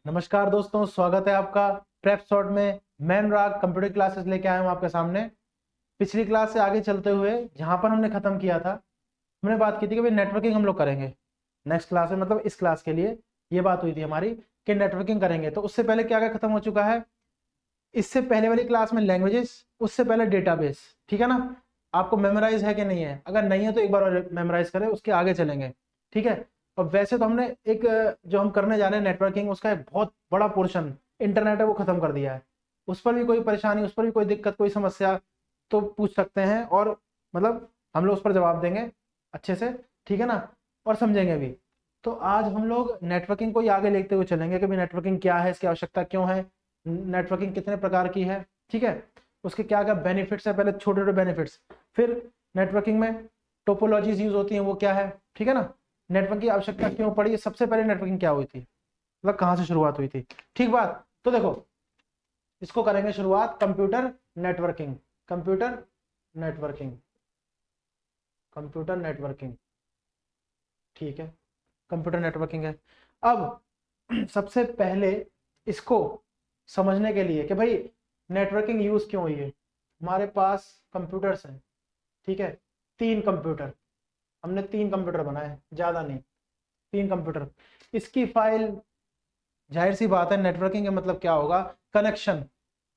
नमस्कार दोस्तों, स्वागत है आपका प्रेप शॉट में। मैं अनुराग कंप्यूटर क्लासेस लेके आया हूँ आपके सामने। पिछली क्लास से आगे चलते हुए जहाँ पर हमने खत्म किया था, हमने बात की थी कि भाई नेटवर्किंग हम लोग करेंगे नेक्स्ट क्लास में, मतलब इस क्लास के लिए ये बात हुई थी हमारी कि नेटवर्किंग करेंगे। तो उससे पहले क्या क्या खत्म हो चुका है, इससे पहले वाली क्लास में लैंग्वेजेस, उससे पहले डेटाबेस। ठीक है ना, आपको मेमोराइज है कि नहीं है? अगर नहीं है तो एक बार और मेमोराइज करें, उसके आगे चलेंगे। ठीक है। और वैसे तो हमने एक जो हम करने जा रहे हैं नेटवर्किंग, उसका एक बहुत बड़ा पोर्शन इंटरनेट है वो खत्म कर दिया है। उस पर भी कोई परेशानी, उस पर भी कोई दिक्कत, कोई समस्या तो पूछ सकते हैं, और मतलब हम लोग उस पर जवाब देंगे अच्छे से। ठीक है ना, और समझेंगे भी। तो आज हम लोग नेटवर्किंग को ही आगे लेते हुए चलेंगे कि भाई नेटवर्किंग क्या है, इसकी आवश्यकता क्यों है, नेटवर्किंग कितने प्रकार की है। ठीक है, उसके क्या क्या बेनिफिट्स है, पहले छोटे छोटे बेनिफिट्स, फिर नेटवर्किंग में टोपोलॉजीज यूज होती हैं वो क्या है। ठीक है ना, नेटवर्क की आवश्यकता क्यों पड़ी, सबसे पहले नेटवर्किंग क्या हुई थी, मतलब कहाँ से शुरुआत हुई थी। ठीक बात। तो देखो, इसको करेंगे शुरुआत computer networking. Computer networking, computer networking. ठीक है, कंप्यूटर नेटवर्किंग है। अब सबसे पहले इसको समझने के लिए कि भाई नेटवर्किंग यूज क्यों हुई है, हमारे पास कंप्यूटर्स हैं। ठीक है, 3 कंप्यूटर, हमने 3 कंप्यूटर बनाए, ज्यादा नहीं, 3 कंप्यूटर। इसकी फाइल, जाहिर सी बात है नेटवर्किंग का मतलब क्या होगा, कनेक्शन।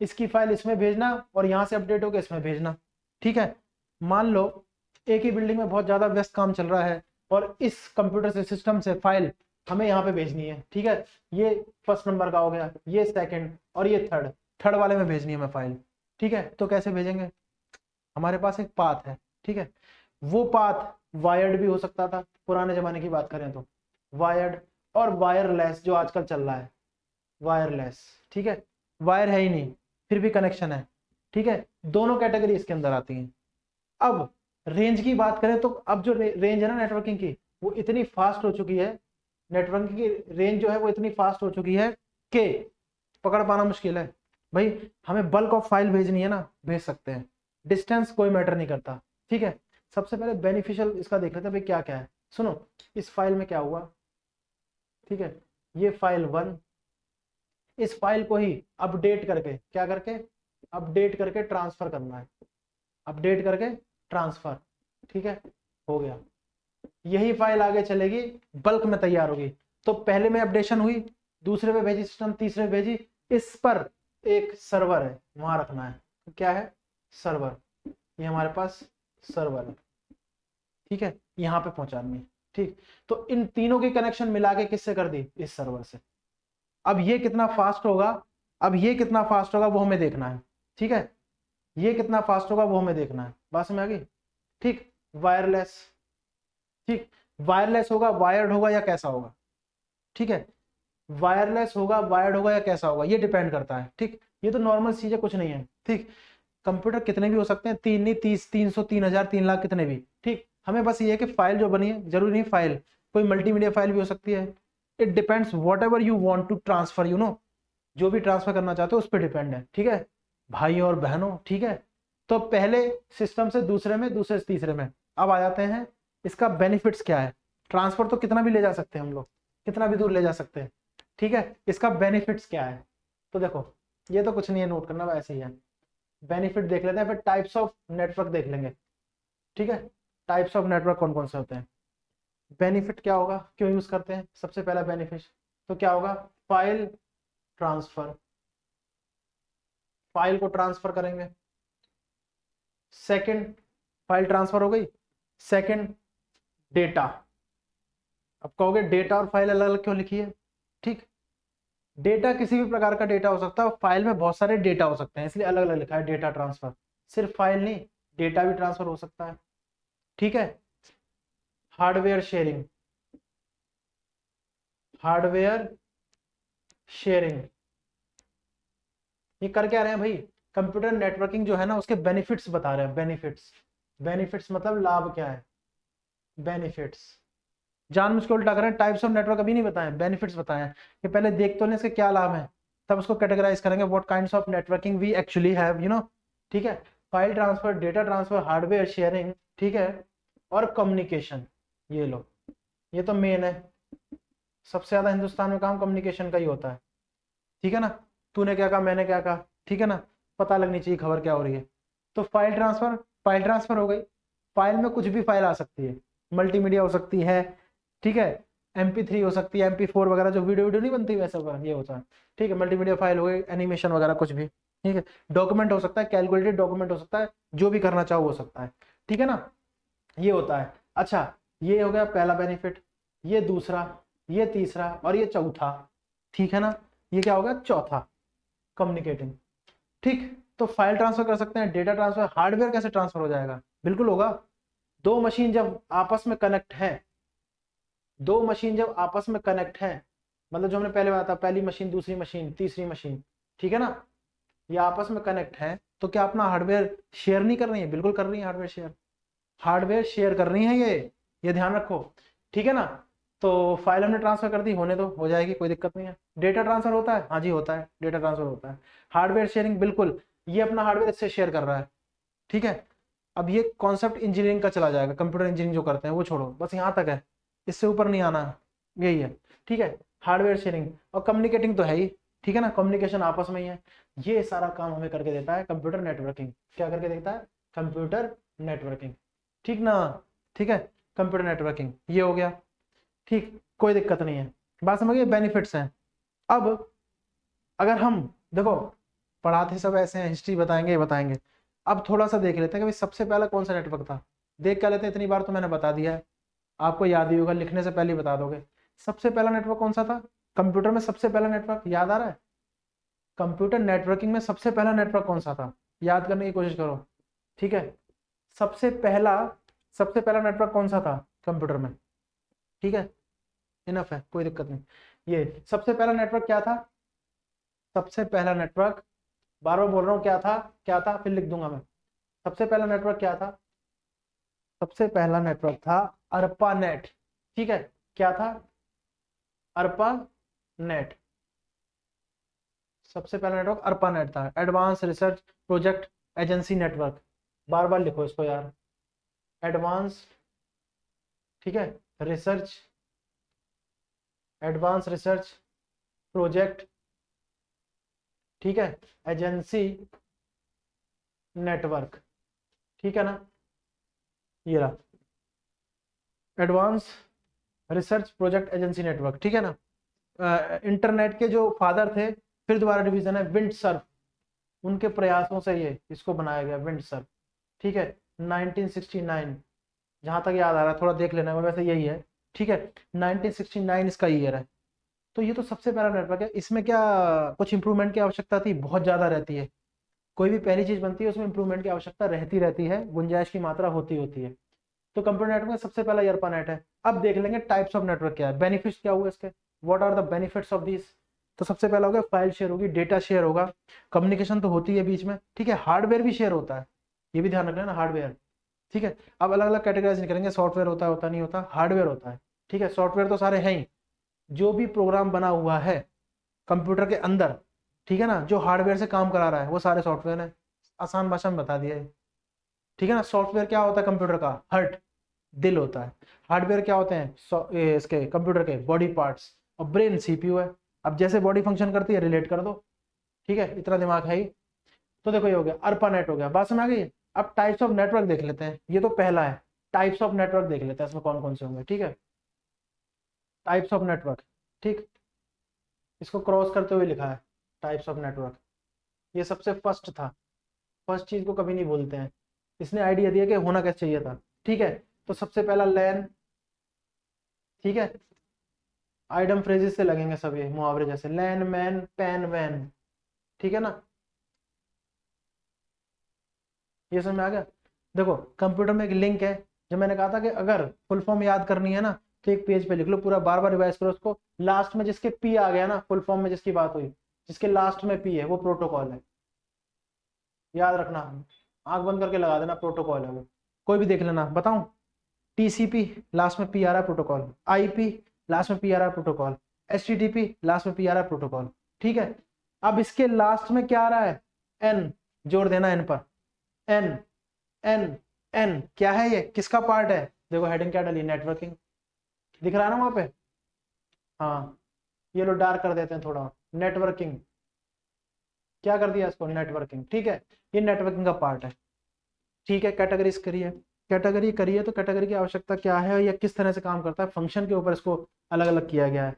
इसकी फाइल इसमें भेजना और यहाँ से अपडेट होकर इसमें भेजना। ठीक है, मान लो एक ही बिल्डिंग में बहुत ज्यादा व्यस्त काम चल रहा है और इस कंप्यूटर से, सिस्टम से फाइल हमें यहाँ पे भेजनी है। ठीक है, ये फर्स्ट नंबर का हो गया, ये सेकंड और ये थर्ड, थर्ड वाले में भेजनी है हमें फाइल। ठीक है, तो कैसे भेजेंगे, हमारे पास एक पाथ है। ठीक है, वो पाथ वायर्ड भी हो सकता था, पुराने जमाने की बात करें तो वायर्ड, और वायरलेस जो आजकल चल रहा है, वायरलेस। ठीक है, वायर है ही नहीं फिर भी कनेक्शन है। ठीक है, दोनों कैटेगरी इसके अंदर आती हैं। अब रेंज की बात करें तो अब जो रेंज है ना नेटवर्किंग की, वो इतनी फास्ट हो चुकी है, नेटवर्किंग की रेंज जो है वो इतनी फास्ट हो चुकी है कि पकड़ पाना मुश्किल है। भाई हमें बल्क ऑफ फाइल भेजनी है ना, भेज सकते हैं, डिस्टेंस कोई मैटर नहीं करता। ठीक है, सबसे पहले बेनिफिशियल इसका देख लेते हैं भाई क्या क्या है। सुनो, इस फाइल में क्या हुआ। ठीक है, ये फाइल 1, इस फाइल को ही अपडेट करके, क्या करके, अपडेट करके ट्रांसफर करना है, अपडेट करके ट्रांसफर। ठीक है, हो गया, यही फाइल आगे चलेगी, बल्क में तैयार होगी। तो पहले में अपडेशन हुई, दूसरे में भेजी सिस्टम, तीसरे में भेजी, इस पर एक सर्वर है वहां रखना है। तो क्या है, सर्वर, ये हमारे पास सर्वर है। ठीक है, यहाँ पे पहुंचानी है। ठीक, तो इन तीनों की कनेक्शन मिला के किससे कर दी, इस सर्वर से। अब ये कितना फास्ट होगा, अब ये कितना फास्ट होगा वो हमें देखना है। ठीक है, ये कितना फास्ट होगा वो हमें देखना है, बात समझ आ गई। ठीक, वायरलेस। ठीक, वायरलेस होगा, वायर्ड होगा या कैसा होगा। ठीक है, वायरलेस होगा, वायर्ड होगा या कैसा होगा, ये डिपेंड करता है। ठीक, ये तो नॉर्मल चीज है, कुछ नहीं है। ठीक, कंप्यूटर कितने भी हो सकते हैं, 3 नहीं, 30, 300, 3000, 3 लाख, कितने भी। ठीक, हमें बस ये है कि फाइल जो बनी है, जरूरी नहीं फाइल, कोई मल्टीमीडिया फाइल भी हो सकती है। It depends whatever you want to transfer, you know, जो भी ट्रांसफर करना चाहते हो उस पर डिपेंड है। ठीक है, भाई और बहनों। ठीक है, तो पहले सिस्टम से दूसरे में, दूसरे से तीसरे में। अब आ जाते हैं इसका बेनिफिट्स क्या है। ट्रांसफर तो कितना भी ले जा सकते हैं हम लोग, कितना भी दूर ले जा सकते हैं। ठीक है, इसका बेनिफिट्स क्या है, तो देखो ये तो कुछ नहीं है, नोट करना वैसे ही है। बेनिफिट देख लेते हैं, फिर टाइप्स ऑफ नेटवर्क देख लेंगे। ठीक है, टाइप्स ऑफ नेटवर्क कौन कौन से होते हैं। बेनिफिट क्या होगा, क्यों यूज करते हैं, सबसे पहला बेनिफिट तो क्या होगा, फाइल ट्रांसफर, फाइल को ट्रांसफर करेंगे। सेकंड, फाइल ट्रांसफर हो गई। Second, data. अब कहोगे डेटा और फाइल अलग अलग क्यों लिखी है। ठीक, डेटा किसी भी प्रकार का डेटा हो सकता है, फाइल में बहुत सारे डेटा हो सकते हैं, इसलिए अलग अलग लिखा है डेटा ट्रांसफर। सिर्फ फाइल नहीं, डेटा भी ट्रांसफर हो सकता है। ठीक है, हार्डवेयर शेयरिंग, हार्डवेयर शेयरिंग, ये कर क्या रहे हैं भाई, कंप्यूटर नेटवर्किंग जो है ना उसके बेनिफिट्स बता रहे हैं। बेनिफिट्स, बेनिफिट्स मतलब लाभ क्या है, बेनिफिट्स। जान मुझको उल्टा करें, टाइप्स ऑफ नेटवर्क अभी नहीं बताएं, बेनिफिट्स बताएं कि पहले देख तो लें इसके क्या लाभ है, तब उसको कैटेगराइज करेंगे, what kinds of networking we actually have, you know. ठीक है, file transfer, data transfer, hardware sharing. ठीक है, और कम्युनिकेशन, ये लो, ये तो मेन है, सबसे ज्यादा हिंदुस्तान में काम कम्युनिकेशन का ही होता है। ठीक है ना, तूने क्या कहा, मैंने क्या कहा, ठीक है ना, पता लगनी चाहिए खबर क्या हो रही है। तो फाइल ट्रांसफर हो गई। फाइल में कुछ भी फाइल आ सकती है, मल्टीमीडिया हो सकती है, ठीक है, MP3 हो सकती है, MP4 वगैरह, जो वीडियो नहीं बनती वैसा ये होता है, ठीक है, मल्टीमीडिया फाइल हो गई, एनिमेशन वगैरह कुछ भी, ठीक है, डॉक्यूमेंट हो सकता है, कैलकुलेटेड डॉक्यूमेंट हो सकता है, जो भी करना चाहो हो सकता है, ठीक है ना, ये होता है। अच्छा, ये हो गया पहला बेनिफिट, ये दूसरा, ये तीसरा और ये चौथा, ठीक है ना, ये क्या होगा, चौथा, कम्युनिकेटिंग। ठीक, तो फाइल ट्रांसफर कर सकते हैं, डेटा ट्रांसफर, हार्डवेयर कैसे ट्रांसफर हो जाएगा, बिल्कुल होगा। दो मशीन जब आपस में कनेक्ट है, दो मशीन जब आपस में कनेक्ट है, मतलब जो हमने पहले बताया, पहली मशीन, दूसरी मशीन, तीसरी मशीन, ठीक है ना, ये आपस में कनेक्ट है, तो क्या अपना हार्डवेयर शेयर नहीं कर रही है, बिल्कुल कर रही है, हार्डवेयर शेयर कर रही है, ये ध्यान रखो, ठीक है ना। तो फाइल हमने ट्रांसफर कर दी, होने दो, हो जाएगी, कोई दिक्कत नहीं है। डेटा ट्रांसफर होता है, हाँ जी होता है, डेटा ट्रांसफर होता है। हार्डवेयर शेयरिंग, बिल्कुल, ये अपना हार्डवेयर इससे शेयर कर रहा है, ठीक है। अब ये कॉन्सेप्ट इंजीनियरिंग का चला जाएगा, कंप्यूटर इंजीनियरिंग जो करते हैं वो छोड़ो, बस यहाँ तक है, इससे ऊपर नहीं आना, यही है, ठीक है। हार्डवेयर शेयरिंग और कम्युनिकेटिंग तो है ही, ठीक है ना, कम्युनिकेशन आपस में ही है। ये सारा काम हमें करके देता है कंप्यूटर नेटवर्किंग। क्या करके देता है, कंप्यूटर नेटवर्किंग, ठीक ना, ठीक है, कंप्यूटर नेटवर्किंग ये हो गया, ठीक, कोई दिक्कत नहीं है, बात समझ गए, बेनिफिट्स हैं। अब अगर हम देखो, पढ़ाते सब ऐसे हैं, हिस्ट्री बताएंगे, ये बताएंगे, अब थोड़ा सा देख लेते हैं कि भाई सबसे पहला कौन सा नेटवर्क था। देख क्या लेते हैं, इतनी बार तो मैंने बता दिया है, आपको याद ही होगा, लिखने से पहले ही बता दोगे। सबसे पहला नेटवर्क कौन सा था कंप्यूटर में, सबसे पहला नेटवर्क याद आ रहा है, कंप्यूटर नेटवर्किंग में सबसे पहला नेटवर्क कौन सा था, याद करने की कोशिश करो, ठीक है। सबसे पहला नेटवर्क कौन सा था कंप्यूटर में, ठीक है, इनफ है, कोई दिक्कत नहीं। ये सबसे पहला नेटवर्क क्या था, सबसे पहला नेटवर्क, बार बार बोल रहा हूँ क्या था, फिर लिख दूंगा मैं। सबसे पहला नेटवर्क क्या था, सबसे पहला नेटवर्क था अर्पा नेट, ठीक है, क्या था, अर्पा नेट, सबसे पहला नेटवर्क अर्पा नेट था, advance research project agency network, बार बार लिखो इसको यार, एडवांस, ठीक है, रिसर्च, एडवांस रिसर्च प्रोजेक्ट, ठीक है, एजेंसी नेटवर्क, ठीक है ना, ये रहा advance research project agency network, ठीक है ना। इंटरनेट के जो फादर थे, फिर दोबारा डिवीजन है विंड सर्फ, उनके प्रयासों से ये इसको बनाया गया विंड सर्फ, ठीक है, 1969, जहां तक याद आ रहा है, थोड़ा देख लेना, वैसे यही है, ठीक है, 1969 इसका ईयर है। तो ये तो सबसे पहला नेटवर्क है, इसमें क्या कुछ इंप्रूवमेंट की आवश्यकता थी, बहुत ज्यादा रहती है, कोई भी पहली चीज बनती है उसमें इंप्रूवमेंट की आवश्यकता रहती है, गुंजाइश की मात्रा होती है। तो कंप्यूटर नेटवर्क में सबसे पहला ईयरपा नेट है। अब देख लेंगे टाइप्स ऑफ नेटवर्क क्या है, बेनिफिट्स क्या हुए इसके, what are the benefits of this. तो सबसे पहला हो गया फाइल शेयर होगी, डेटा शेयर होगा, कम्युनिकेशन तो होती है बीच में, ठीक है, हार्डवेयर भी शेयर होता है, ये भी ध्यान रखना ना, हार्डवेयर, ठीक है। अब अलग अलग कैटेगराइज नहीं करेंगे, सॉफ्टवेयर होता नहीं होता, हार्डवेयर होता है, ठीक है, सॉफ्टवेयर तो सारे हैं ही, जो भी प्रोग्राम बना हुआ है कंप्यूटर के अंदर, ठीक है ना, जो हार्डवेयर से काम करा रहा है वो सारे सॉफ्टवेयर है, आसान भाषा में बता दिया है, ठीक है ना। सॉफ्टवेयर क्या होता है कंप्यूटर का, हार्ट, दिल होता है। हार्डवेयर क्या होते हैं, इसके कंप्यूटर के बॉडी पार्ट्स, और ब्रेन CPU है। अब जैसे बॉडी फंक्शन करती है रिलेट कर दो, ठीक है, इतना दिमाग है ही। तो देखो ये हो गया, अर्पा नेट हो गया, बात समझ आ गई। अब टाइप्स ऑफ नेटवर्क देख लेते हैं, ये तो पहला है, टाइप्स ऑफ नेटवर्क देख लेते हैं इसमें कौन कौन से होंगे, ठीक है, टाइप्स ऑफ नेटवर्क, ठीक, इसको क्रॉस करते हुए लिखा है टाइप्स ऑफ नेटवर्क, ये सबसे फर्स्ट था, फर्स्ट चीज को कभी नहीं भूलते हैं, इसने आइडिया दिया कि होना कैसे चाहिए था, ठीक है। तो सबसे पहला लैन, ठीक है, आइडम फ्रेजेस से लगेंगे सब ये मुहावरे जैसे, लैन मैन पैन वैन, ठीक है ना, ये समझ में आ गया। देखो कंप्यूटर में एक लिंक है, जब मैंने कहा था कि अगर फुल फॉर्म याद करनी है ना, तो एक पेज पे लिख लो पूरा, बार बार रिवाइज करो उसको, लास्ट में जिसके पी आ गया ना, फुल फॉर्म में जिसकी बात हुई, जिसके लास्ट में पी है वो प्रोटोकॉल है, याद रखना, आंख बंद करके लगा देना, प्रोटोकॉल है वो, कोई भी देख लेना, बताऊं, TCP लास्ट में पी आ रहा है प्रोटोकॉल, IP लास्ट में पी आ रहा है प्रोटोकॉल, HTTP लास्ट में पी आ रहा है प्रोटोकॉल, ठीक है। अब इसके लास्ट में क्या आ रहा है, N, जोड़ देना N पर, N, N, N क्या है, ये किसका पार्ट है, देखो हेडिंग क्या डाली, नेटवर्किंग, दिख रहा है ना वहां पे, हाँ, ये लो डार्क कर देते हैं थोड़ा, नेटवर्किंग, क्या कर दिया इसको, नेटवर्किंग। ठीक है, ये नेटवर्किंग का पार्ट है। ठीक है, कैटेगरीज करिए, कैटेगरी करिए तो कैटेगरी की आवश्यकता क्या है या किस तरह से काम करता है, फंक्शन के ऊपर इसको अलग अलग किया गया है।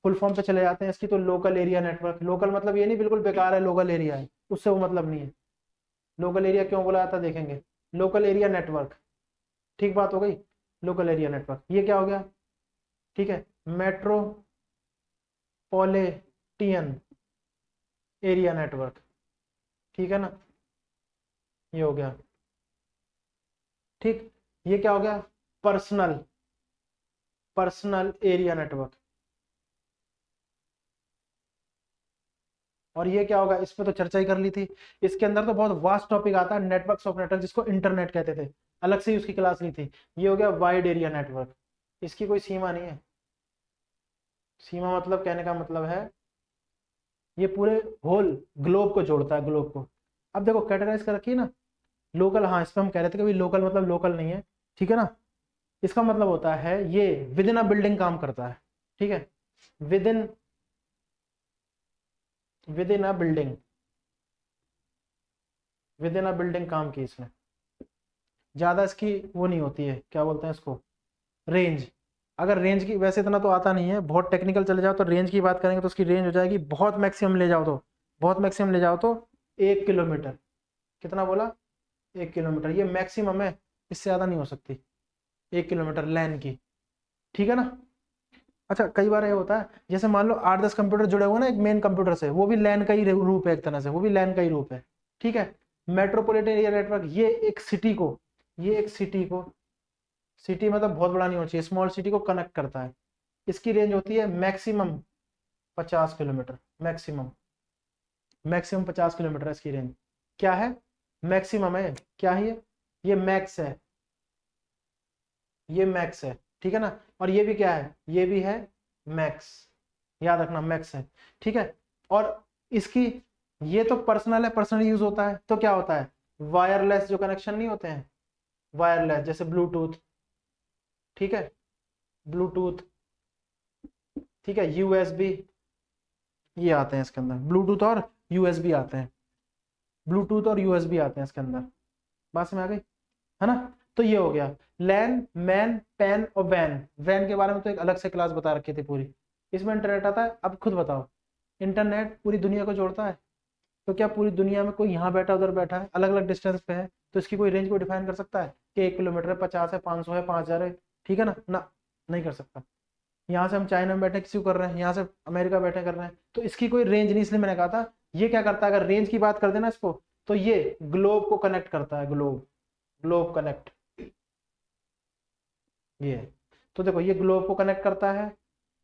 फुल फॉर्म पे चले जाते हैं इसकी, तो लोकल एरिया नेटवर्क। लोकल मतलब ये नहीं बिल्कुल बेकार है, लोकल एरिया है, उससे वो मतलब नहीं है। लोकल एरिया क्यों बोला जाता है देखेंगे। लोकल एरिया नेटवर्क, ठीक बात हो गई। लोकल एरिया नेटवर्क ये क्या हो गया, ठीक है, मेट्रोपॉलिटियन एरिया नेटवर्क, ठीक है ना, ये हो गया। ठीक, ये क्या हो गया, पर्सनल पर्सनल एरिया नेटवर्क। और ये क्या होगा, इस पे तो चर्चा ही कर ली थी। इसके अंदर तो बहुत वास्ट टॉपिक आता है, नेटवर्क्स ऑफ नेटवर्क, जिसको इंटरनेट कहते थे, अलग से ही उसकी क्लास ली थी। ये हो गया वाइड एरिया नेटवर्क, इसकी कोई सीमा नहीं है। सीमा मतलब कहने का मतलब है ये पूरे होल ग्लोब को जोड़ता है, ग्लोब को। अब देखो कैटेगराइज कर रखी है ना, लोकल, हाँ इस पे हम कह रहे थे कि लोकल मतलब लोकल नहीं है, ठीक है ना। इसका मतलब होता है ये विद इन अ बिल्डिंग काम करता है, ठीक है, within a building, with in a building काम की इसमें। ज्यादा इसकी वो नहीं होती है, क्या बोलते हैं इसको, रेंज। अगर रेंज की, वैसे इतना तो आता नहीं है, बहुत टेक्निकल चले जाओ तो रेंज की बात करेंगे तो उसकी रेंज हो जाएगी, बहुत मैक्सिमम ले जाओ तो, बहुत मैक्सिमम ले जाओ तो 1 किलोमीटर। कितना बोला, 1 किलोमीटर, ये मैक्सिमम है, इससे ज्यादा नहीं हो सकती 1 किलोमीटर लैन की, ठीक है ना। अच्छा कई बार ये होता है, जैसे मान लो 8-10 कंप्यूटर जुड़े हुए ना एक मेन कंप्यूटर से, वो भी लैन का ही रूप है, एक तरह से वो भी लैन का ही रूप है, ठीक है। मेट्रोपॉलिटन एरिया नेटवर्क, ये एक सिटी को, ये एक सिटी को, सिटी मतलब बहुत बड़ा नहीं होना चाहिए, स्मॉल सिटी को कनेक्ट करता है। इसकी रेंज होती है maximum 50 kilometre, maximum, maximum 50 kilometre है इसकी रेंज। क्या है, मैक्सिमम है, क्या है ये मैक्स है, ये मैक्स है, ठीक है ना। और ये भी क्या है, ये भी है मैक्स, याद रखना मैक्स है, ठीक है। और इसकी, ये तो पर्सनल है, पर्सनल यूज होता है, तो क्या होता है, वायरलेस जो कनेक्शन नहीं होते हैं, वायरलेस जैसे ब्लूटूथ, ठीक है, ब्लूटूथ, ठीक है, यूएसबी, ये आते हैं इसके अंदर, ब्लूटूथ और यूएसबी आते हैं, ब्लूटूथ और यूएसबी आते हैं इसके अंदर, बात में आ गई है ना। तो ये हो गया लैन, मैन, पैन और वैन। वैन के बारे में तो एक अलग से क्लास बता रखी थी पूरी, इसमें इंटरनेट आता है। अब खुद बताओ, इंटरनेट पूरी दुनिया को जोड़ता है, तो क्या पूरी दुनिया में कोई यहाँ बैठा उधर बैठा है, अलग अलग डिस्टेंस पे है, तो इसकी कोई रेंज को डिफाइन कर सकता है कि 1 किलोमीटर है, 50 है, 500 है, 5000 है, ठीक है ना, नहीं कर सकता। यहाँ से हम चाइना में बैठे किसी को कर रहे हैं, यहाँ से अमेरिका बैठे कर रहे हैं, तो इसकी कोई रेंज नहीं। इसलिए मैंने कहा था ये क्या करता है, अगर रेंज की बात कर देना इसको, तो ये ग्लोब को कनेक्ट करता है, ग्लोब, ग्लोब कनेक्ट, ये। तो देखो ये ग्लोब को कनेक्ट करता है,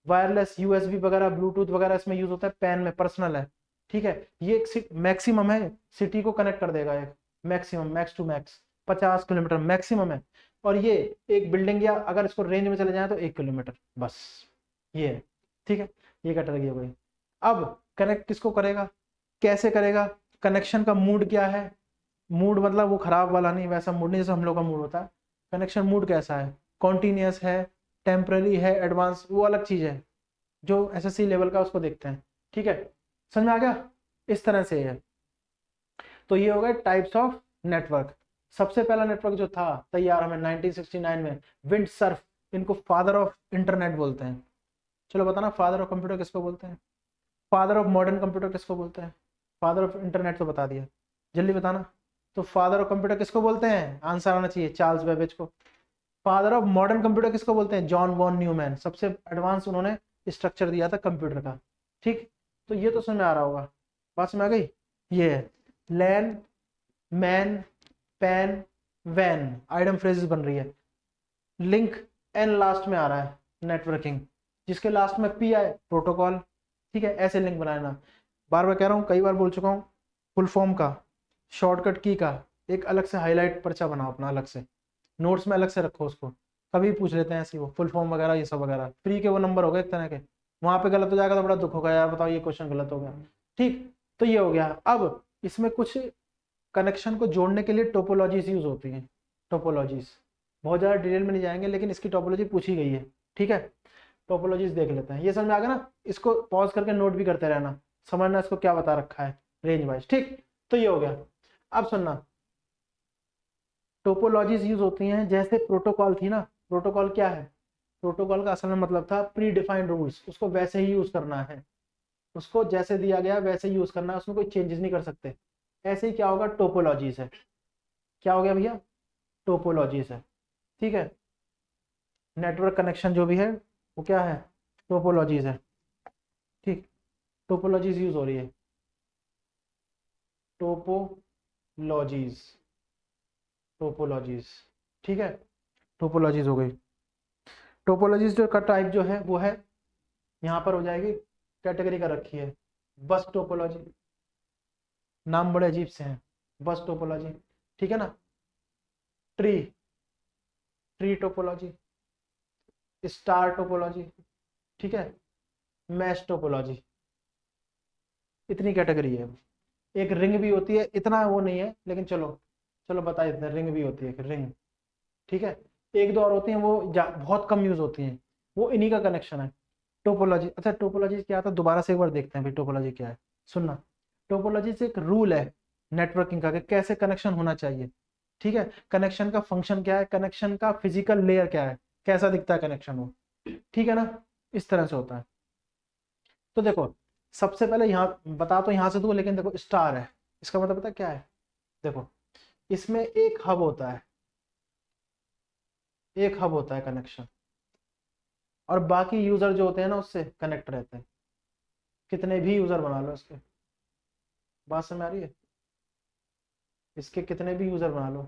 वायरलेस यूएसबी वगैरह ब्लूटूथ वगैरह इसमें यूज होता है, पैन में पर्सनल है, ठीक है। ये एक मैक्सिमम है, सिटी को कनेक्ट कर देगा, एक maximum, max to max 50 kilometre maximum है। और ये एक बिल्डिंग, या अगर इसको रेंज में चले जाए तो 1 किलोमीटर बस, ये है, ठीक है। ये कैटेगरी हो गई। अब कनेक्ट किसको करेगा, कैसे करेगा, कनेक्शन का मूड क्या है, मूड मतलब वो खराब वाला नहीं, वैसा मूड नहीं जैसे हम लोग का मूड होता है। कनेक्शन मूड कैसा है, कॉन्टिन्यूस है, टेम्पररी है, एडवांस, वो अलग चीज है, जो एसएससी लेवल का उसको देखते हैं, ठीक है। समझ में आ गया, इस तरह से है। तो ये हो गए टाइप्स ऑफ नेटवर्क। सबसे पहला नेटवर्क जो था तैयार हमें 1969 में, विंड सर्फ, इनको फादर ऑफ इंटरनेट बोलते हैं। चलो बताना, फादर ऑफ कंप्यूटर किसको बोलते हैं, फादर ऑफ मॉडर्न कंप्यूटर किसको बोलते हैं, फादर ऑफ इंटरनेट तो बता दिया, जल्दी बताना। तो फादर ऑफ कंप्यूटर किसको बोलते हैं, आंसर आना चाहिए, चार्ल्स बेबेज को। फादर ऑफ मॉडर्न कंप्यूटर किसको बोलते हैं, जॉन वॉन न्यूमैन, सबसे एडवांस उन्होंने स्ट्रक्चर दिया था कंप्यूटर का, ठीक। तो ये तो समझ में आ रहा होगा, बात समझ आ गई। ये है लैन, मैन, पैन, वैन, आइडम फ्रेजेस बन रही है। लिंक एन लास्ट में आ रहा है, नेटवर्किंग, जिसके लास्ट में पी आए, प्रोटोकॉल, ठीक है। ऐसे लिंक बनाना, बार बार कह रहा हूँ, कई बार बोल चुका हूँ, फुल फॉर्म का, शॉर्टकट की का एक अलग से हाईलाइट पर्चा बनाओ अपना, अलग से नोट्स में अलग से रखो उसको, कभी पूछ लेते हैं ऐसे, वो फुल फॉर्म वगैरह ये सब वगैरह, प्री के वो नंबर हो गए एक तरह के, वहां पे गलत हो जाएगा तो बड़ा दुख होगा, यार बताओ ये क्वेश्चन गलत हो गया, ठीक। तो ये हो गया। अब इसमें कुछ कनेक्शन को जोड़ने के लिए टोपोलॉजीज यूज होती हैं, टोपोलॉजीज, बहुत ज़्यादा डिटेल में नहीं जाएंगे, लेकिन इसकी टोपोलॉजी पूछी गई है, ठीक है। टोपोलॉजीज देख लेते हैं, ये समझ में आ गया ना। इसको पॉज करके नोट भी करते रहना, समझना इसको क्या बता रखा है, रेंज वाइज। ठीक, तो ये हो गया। अब सुनना, टोपोलॉजीज यूज होती हैं जैसे प्रोटोकॉल थी ना, प्रोटोकॉल क्या है, प्रोटोकॉल का असल में मतलब था प्री डिफाइंड रूल्स, उसको वैसे ही यूज करना है, उसको जैसे दिया गया वैसे ही यूज करना है, उसमें कोई चेंजेस नहीं कर सकते। ऐसे ही क्या होगा, टोपोलॉजीज है। क्या हो गया भैया, टोपोलॉजीज है। ठीक है, नेटवर्क कनेक्शन जो भी है वो क्या है, टोपोलॉजीज है। ठीक, टोपोलॉजीज यूज हो रही है, टोपोलॉजीज, टोपोलॉजीज। ठीक है, टोपोलॉजीज हो गई। टोपोलॉजीज जो का टाइप जो है वो है, यहाँ पर हो जाएगी, कैटेगरी का रखी है, बस टोपोलॉजी, नाम बड़े अजीब से हैं, बस टोपोलॉजी। ठीक है ना, tree, tree topology, star topology, ठीक है, मैश टोपोलॉजी, इतनी कैटेगरी है। एक रिंग भी होती है, इतना वो नहीं है लेकिन चलो चलो बता देते हैं, रिंग भी होती है एक रिंग। ठीक है, एक दो और होती हैं वो बहुत कम यूज होती हैं, वो इन्हीं का कनेक्शन है टोपोलॉजी। अच्छा, टोपोलॉजी क्या था, दोबारा से एक बार देखते हैं भाई टोपोलॉजी क्या है। सुनना, टोपोलॉजी से एक रूल है नेटवर्किंग का कि कैसे कनेक्शन होना चाहिए। ठीक है, कनेक्शन का फंक्शन क्या है, कनेक्शन का फिजिकल लेयर क्या है, कैसा दिखता है कनेक्शन वो। ठीक है ना, इस तरह से होता है। तो देखो, सबसे पहले यहाँ बता तो यहाँ से दूं, लेकिन देखो स्टार है, इसका मतलब पता क्या है, देखो इसमें एक हब होता है, एक हब होता है कनेक्शन, और बाकी यूजर जो होते हैं ना उससे कनेक्ट रहते हैं, कितने भी यूजर बना लो इसके, बात समझ आ रही है, इसके कितने भी यूजर बना लो,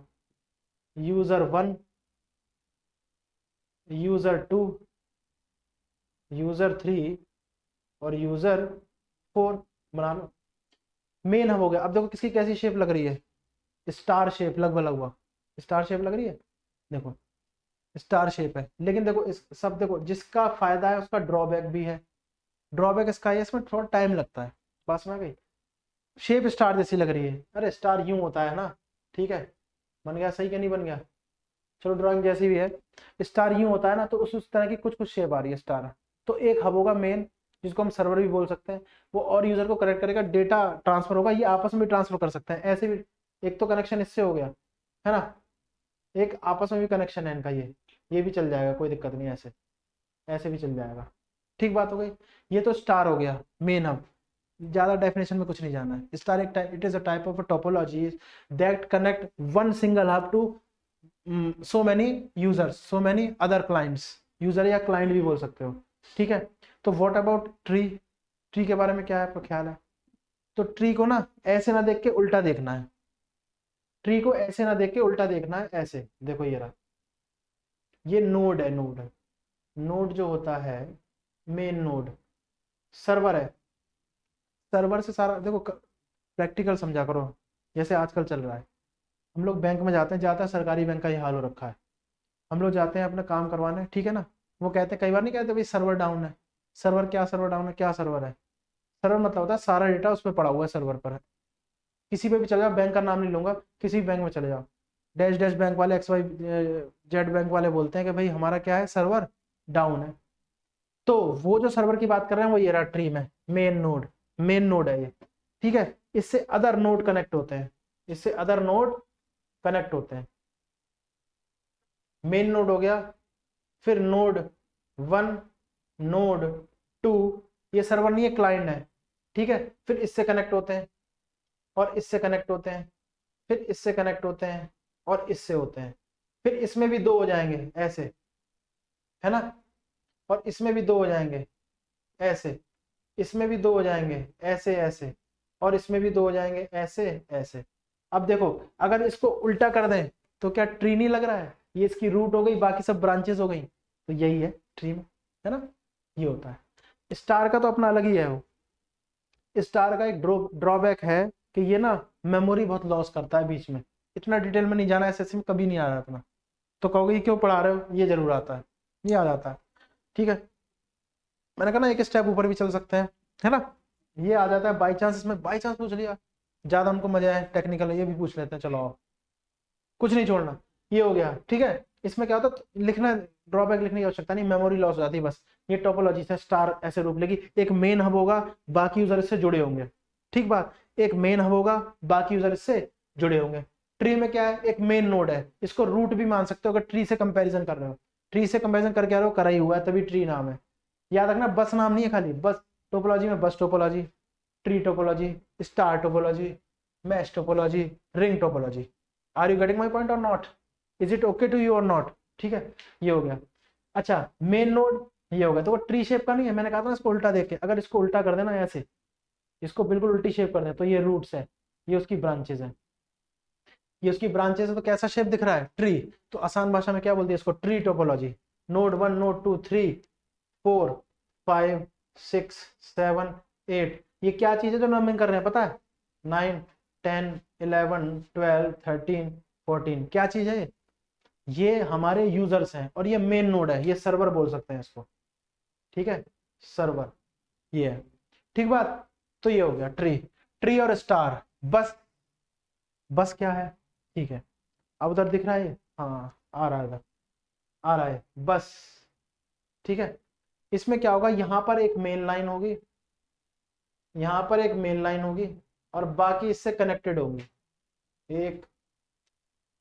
यूजर 1, यूजर 2, यूजर 3 और यूजर 4 बना लो, मेन हब हो गया। अब देखो किसकी कैसी शेप लग रही है, स्टार शेप लगभग लगभग, स्टार शेप लग रही है, देखो स्टार शेप है। लेकिन देखो इस सब, देखो जिसका फायदा है उसका ड्रॉबैक भी है। ड्रॉबैक इसका है, इसमें थोड़ा टाइम लगता है, बात समझ गई। शेप स्टार जैसी लग रही है, अरे स्टार यूं होता है ना, ठीक है, बन गया सही क्या नहीं बन गया, चलो ड्राइंग जैसी भी है, स्टार यूं होता है ना, तो उस तरह की कुछ कुछ शेप आ रही है स्टार। तो एक हब होगा मेन, जिसको हम सर्वर भी बोल सकते हैं, वो और यूजर को कनेक्ट करेगा, डेटा ट्रांसफर होगा, ये आपस में भी ट्रांसफर कर सकते हैं ऐसे भी। एक तो कनेक्शन इससे हो गया है ना, एक आपस में भी कनेक्शन है इनका, ये भी चल जाएगा, कोई दिक्कत नहीं, ऐसे ऐसे भी चल जाएगा। ठीक बात हो गई, ये तो स्टार हो गया मेन हब, ज्यादा डेफिनेशन में कुछ नहीं जाना है। स्टार एक type, it is a type of a topology that connect one single hub to so many users, so many other clients, user या क्लाइंट भी बोल सकते हो। ठीक है, तो व्हाट अबाउट ट्री, ट्री के बारे में क्या है आपका ख्याल है, तो ट्री को ना ऐसे ना देख के उल्टा देखना है, ट्री को ऐसे ना देख के उल्टा देखना है, ऐसे देखो ये रहा, ये नोड है, नोड है, नोड जो होता है मेन नोड, सर्वर है, सर्वर से सारा देखो प्रैक्टिकल समझा करो, जैसे आजकल चल रहा है, हम लोग बैंक में जाते हैं, ज़्यादा सरकारी बैंक का ये हाल हो रखा है, हम लोग जाते हैं अपना काम करवाने, ठीक है ना, वो कहते हैं, कई बार नहीं कहते भाई सर्वर डाउन है, सर्वर क्या, सर्वर डाउन है, क्या सर्वर है, सर्वर मतलब होता है सारा डेटा उस पर पड़ा हुआ है, सर्वर पर है। किसी पे भी चले जाओ, बैंक का नाम नहीं लूंगा, किसी भी बैंक में चले जाओ, डैश डैश बैंक वाले, एक्स वाई जेड बैंक वाले बोलते हैं कि भाई हमारा क्या है, सर्वर डाउन है। तो वो जो सर्वर की बात कर रहे हैं वो ये रहा ट्री में, मेन नोड, मेन नोड है ये। ठीक है, इससे अदर नोड कनेक्ट होते हैं, इससे अदर नोड कनेक्ट होते हैं, मेन नोड हो गया, फिर नोड 1, नोड 2, ये सर्वर नहीं है, क्लाइंट है। ठीक है, फिर इससे कनेक्ट होते हैं, और इससे कनेक्ट होते हैं, फिर इससे कनेक्ट होते हैं, और इससे होते हैं, फिर इसमें भी दो हो जाएंगे ऐसे, है ना, और इसमें भी दो हो जाएंगे ऐसे, इसमें भी दो हो जाएंगे ऐसे ऐसे, और इसमें भी दो हो जाएंगे ऐसे ऐसे। अब देखो, अगर इसको उल्टा कर दें तो क्या ट्री नहीं लग रहा है, ये इसकी रूट हो गई, बाकी सब ब्रांचेस हो गई, तो यही है ट्री में, है ना, ये होता है। स्टार का तो अपना अलग ही है, वो स्टार का एक ड्रॉबैक है कि ये ना मेमोरी बहुत लॉस करता है बीच में, इतना डिटेल में नहीं जाना, एसएससी में कभी नहीं आ रहा इतना, तो कहोगे ये क्यों पढ़ा रहे हो, ये जरूर आता है, ये आ जाता है। ठीक है, मैंने कहा ना एक स्टेप ऊपर भी चल सकते हैं, है ना, ये आ जाता है बाई चांस, इसमें बाई चांस पूछ लिया, ज्यादा उनको मजा है टेक्निकल, ये भी पूछ लेते हैं, चलो आओ, कुछ नहीं छोड़ना, ये हो गया। ठीक है, इसमें क्या होता है, लिखना, ड्रॉबैक लिखने की आवश्यकता नहीं, मेमोरी लॉस हो जाती है बस। ये टोपोलॉजी से स्टार ऐसे रूप लेगी, एक मेन हब होगा, बाकी यूजर इससे जुड़े होंगे, ठीक बात, एक मेन हब होगा, बाकी यूजर इससे जुड़े होंगे। ट्री में क्या है, एक मेन नोड है, इसको रूट भी मान सकते हो अगर ट्री से कंपैरिजन कर रहे हो। ट्री से कंपैरिजन करके आ रहे हो, करा ही हुआ है तभी ट्री नाम है। याद रखना बस नाम नहीं है खाली, बस टोपोलॉजी में bus topology, tree topology, star topology, mesh topology, ring topology. Are you getting my point और not? Is it okay to you और नॉट? ठीक है, ये हो गया। अच्छा मेन नोड ये हो गया, तो वो ट्री शेप का नहीं है, मैंने कहा था इसको उल्टा देख के, अगर इसको उल्टा कर देना ऐसे, इसको बिल्कुल उल्टी शेप कर दे तो ये रूट्स है, ये उसकी ब्रांचेस है, ये उसकी ब्रांचेस है, तो कैसा शेप दिख रहा है, ट्री। तो आसान भाषा में क्या बोलते हैं इसको, ट्री टोपोलॉजी। नोड 1, नोड 2, 3, 4, 5, 6, 7, 8, ये क्या चीज है जो नंबरिंग कर रहे हैं पता है, 9, 10, 11, 12, 13, 14, क्या चीज है ये हमारे यूजर्स हैं, और ये मेन नोड है, ये सर्वर बोल सकते हैं इसको, ठीक है, सर्वर ये है। ठीक बात, तो ये हो गया ट्री। ट्री और स्टार, बस बस क्या है, ठीक है, अब उधर दिख रहा है ये, हाँ आ रहा है उधर, आ रहा है बस, ठीक है। इसमें क्या होगा, यहां पर एक मेन लाइन होगी, यहां पर एक मेन लाइन होगी, और बाकी इससे कनेक्टेड होंगी, 1,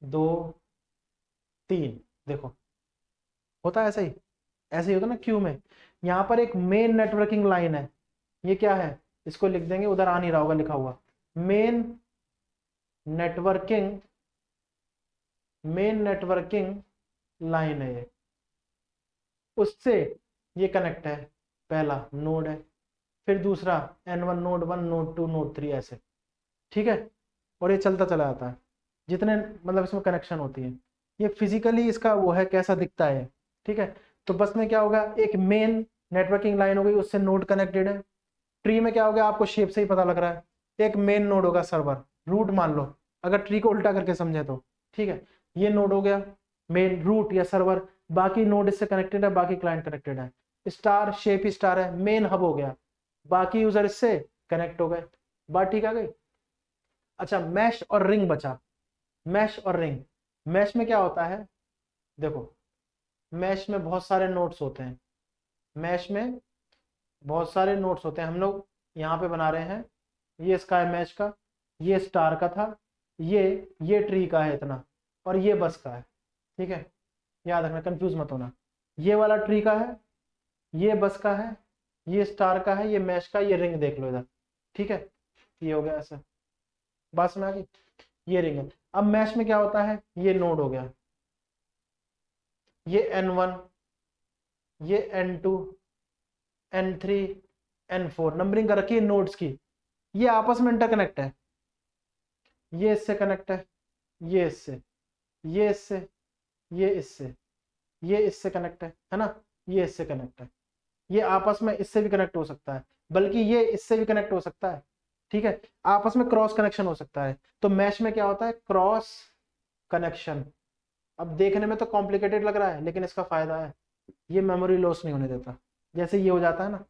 2, 3, देखो होता है ऐसा ही, ऐसे ही होता है ना क्यू में। यहां पर एक मेन नेटवर्किंग लाइन है, ये क्या है, इसको लिख देंगे, उधर आ नहीं रहा होगा लिखा हुआ, main networking, main networking line है ये, उससे ये कनेक्ट है, पहला नोड है, फिर दूसरा N1 नोड 1 नोड 2 नोड 3 ऐसे, ठीक है, और ये चलता चला जाता है, जितने मतलब इसमें कनेक्शन होती है, ये फिजिकली इसका वो है कैसा दिखता है, ठीक है। तो बस में क्या होगा, एक मेन नेटवर्किंग लाइन हो गई, उससे नोड कनेक्टेड है। ट्री में क्या हो गया, आपको शेप से ही पता लग रहा है, एक मेन नोड होगा सर्वर, रूट मान लो, अगर ट्री को उल्टा करके समझे तो, ठीक है, ये नोड हो गया मेन रूट या सर्वर, बाकी नोड इससे कनेक्टेड है, बाकी क्लाइंट कनेक्टेड है। स्टार शेप ही स्टार है, मेन हब हो गया, बाकी यूजर इससे कनेक्ट हो गए, बात ठीक आ गई। अच्छा मैश और रिंग बचा, मैश और रिंग। मैश में क्या होता है, देखो मैश में बहुत सारे नोड्स होते हैं, मैश में बहुत सारे नोड्स होते हैं, हम लोग यहाँ पे बना रहे हैं, ये इसका है मैश का, ये स्टार का था, ये ट्री का है इतना, और ये बस का है, ठीक है, याद रखना कंफ्यूज मत होना, ये वाला ट्री का है, ये बस का है, ये स्टार का है, ये मैश का, ये रिंग देख लो इधर, ठीक है, ये हो गया ऐसा, बस में आ गई, ये रिंग है। अब मैश में क्या होता है, ये नोड हो गया, ये N1, ये N2, N3, N4 नंबरिंग कर रखी है नोड्स की, ये आपस में इंटरकनेक्ट है, ये इससे कनेक्ट है, ये इससे, ये इससे, ये इससे, ये इससे कनेक्ट है ना, ये इससे कनेक्ट है, ये आपस में इससे भी कनेक्ट हो सकता है, बल्कि ये इससे भी कनेक्ट हो सकता है, ठीक है, आपस में क्रॉस कनेक्शन हो सकता है। तो मैश में क्या होता है, क्रॉस कनेक्शन। अब देखने में तो कॉम्प्लिकेटेड लग रहा है, लेकिन इसका फायदा है, ये मेमोरी लॉस नहीं होने देता। जैसे ये हो जाता है ना,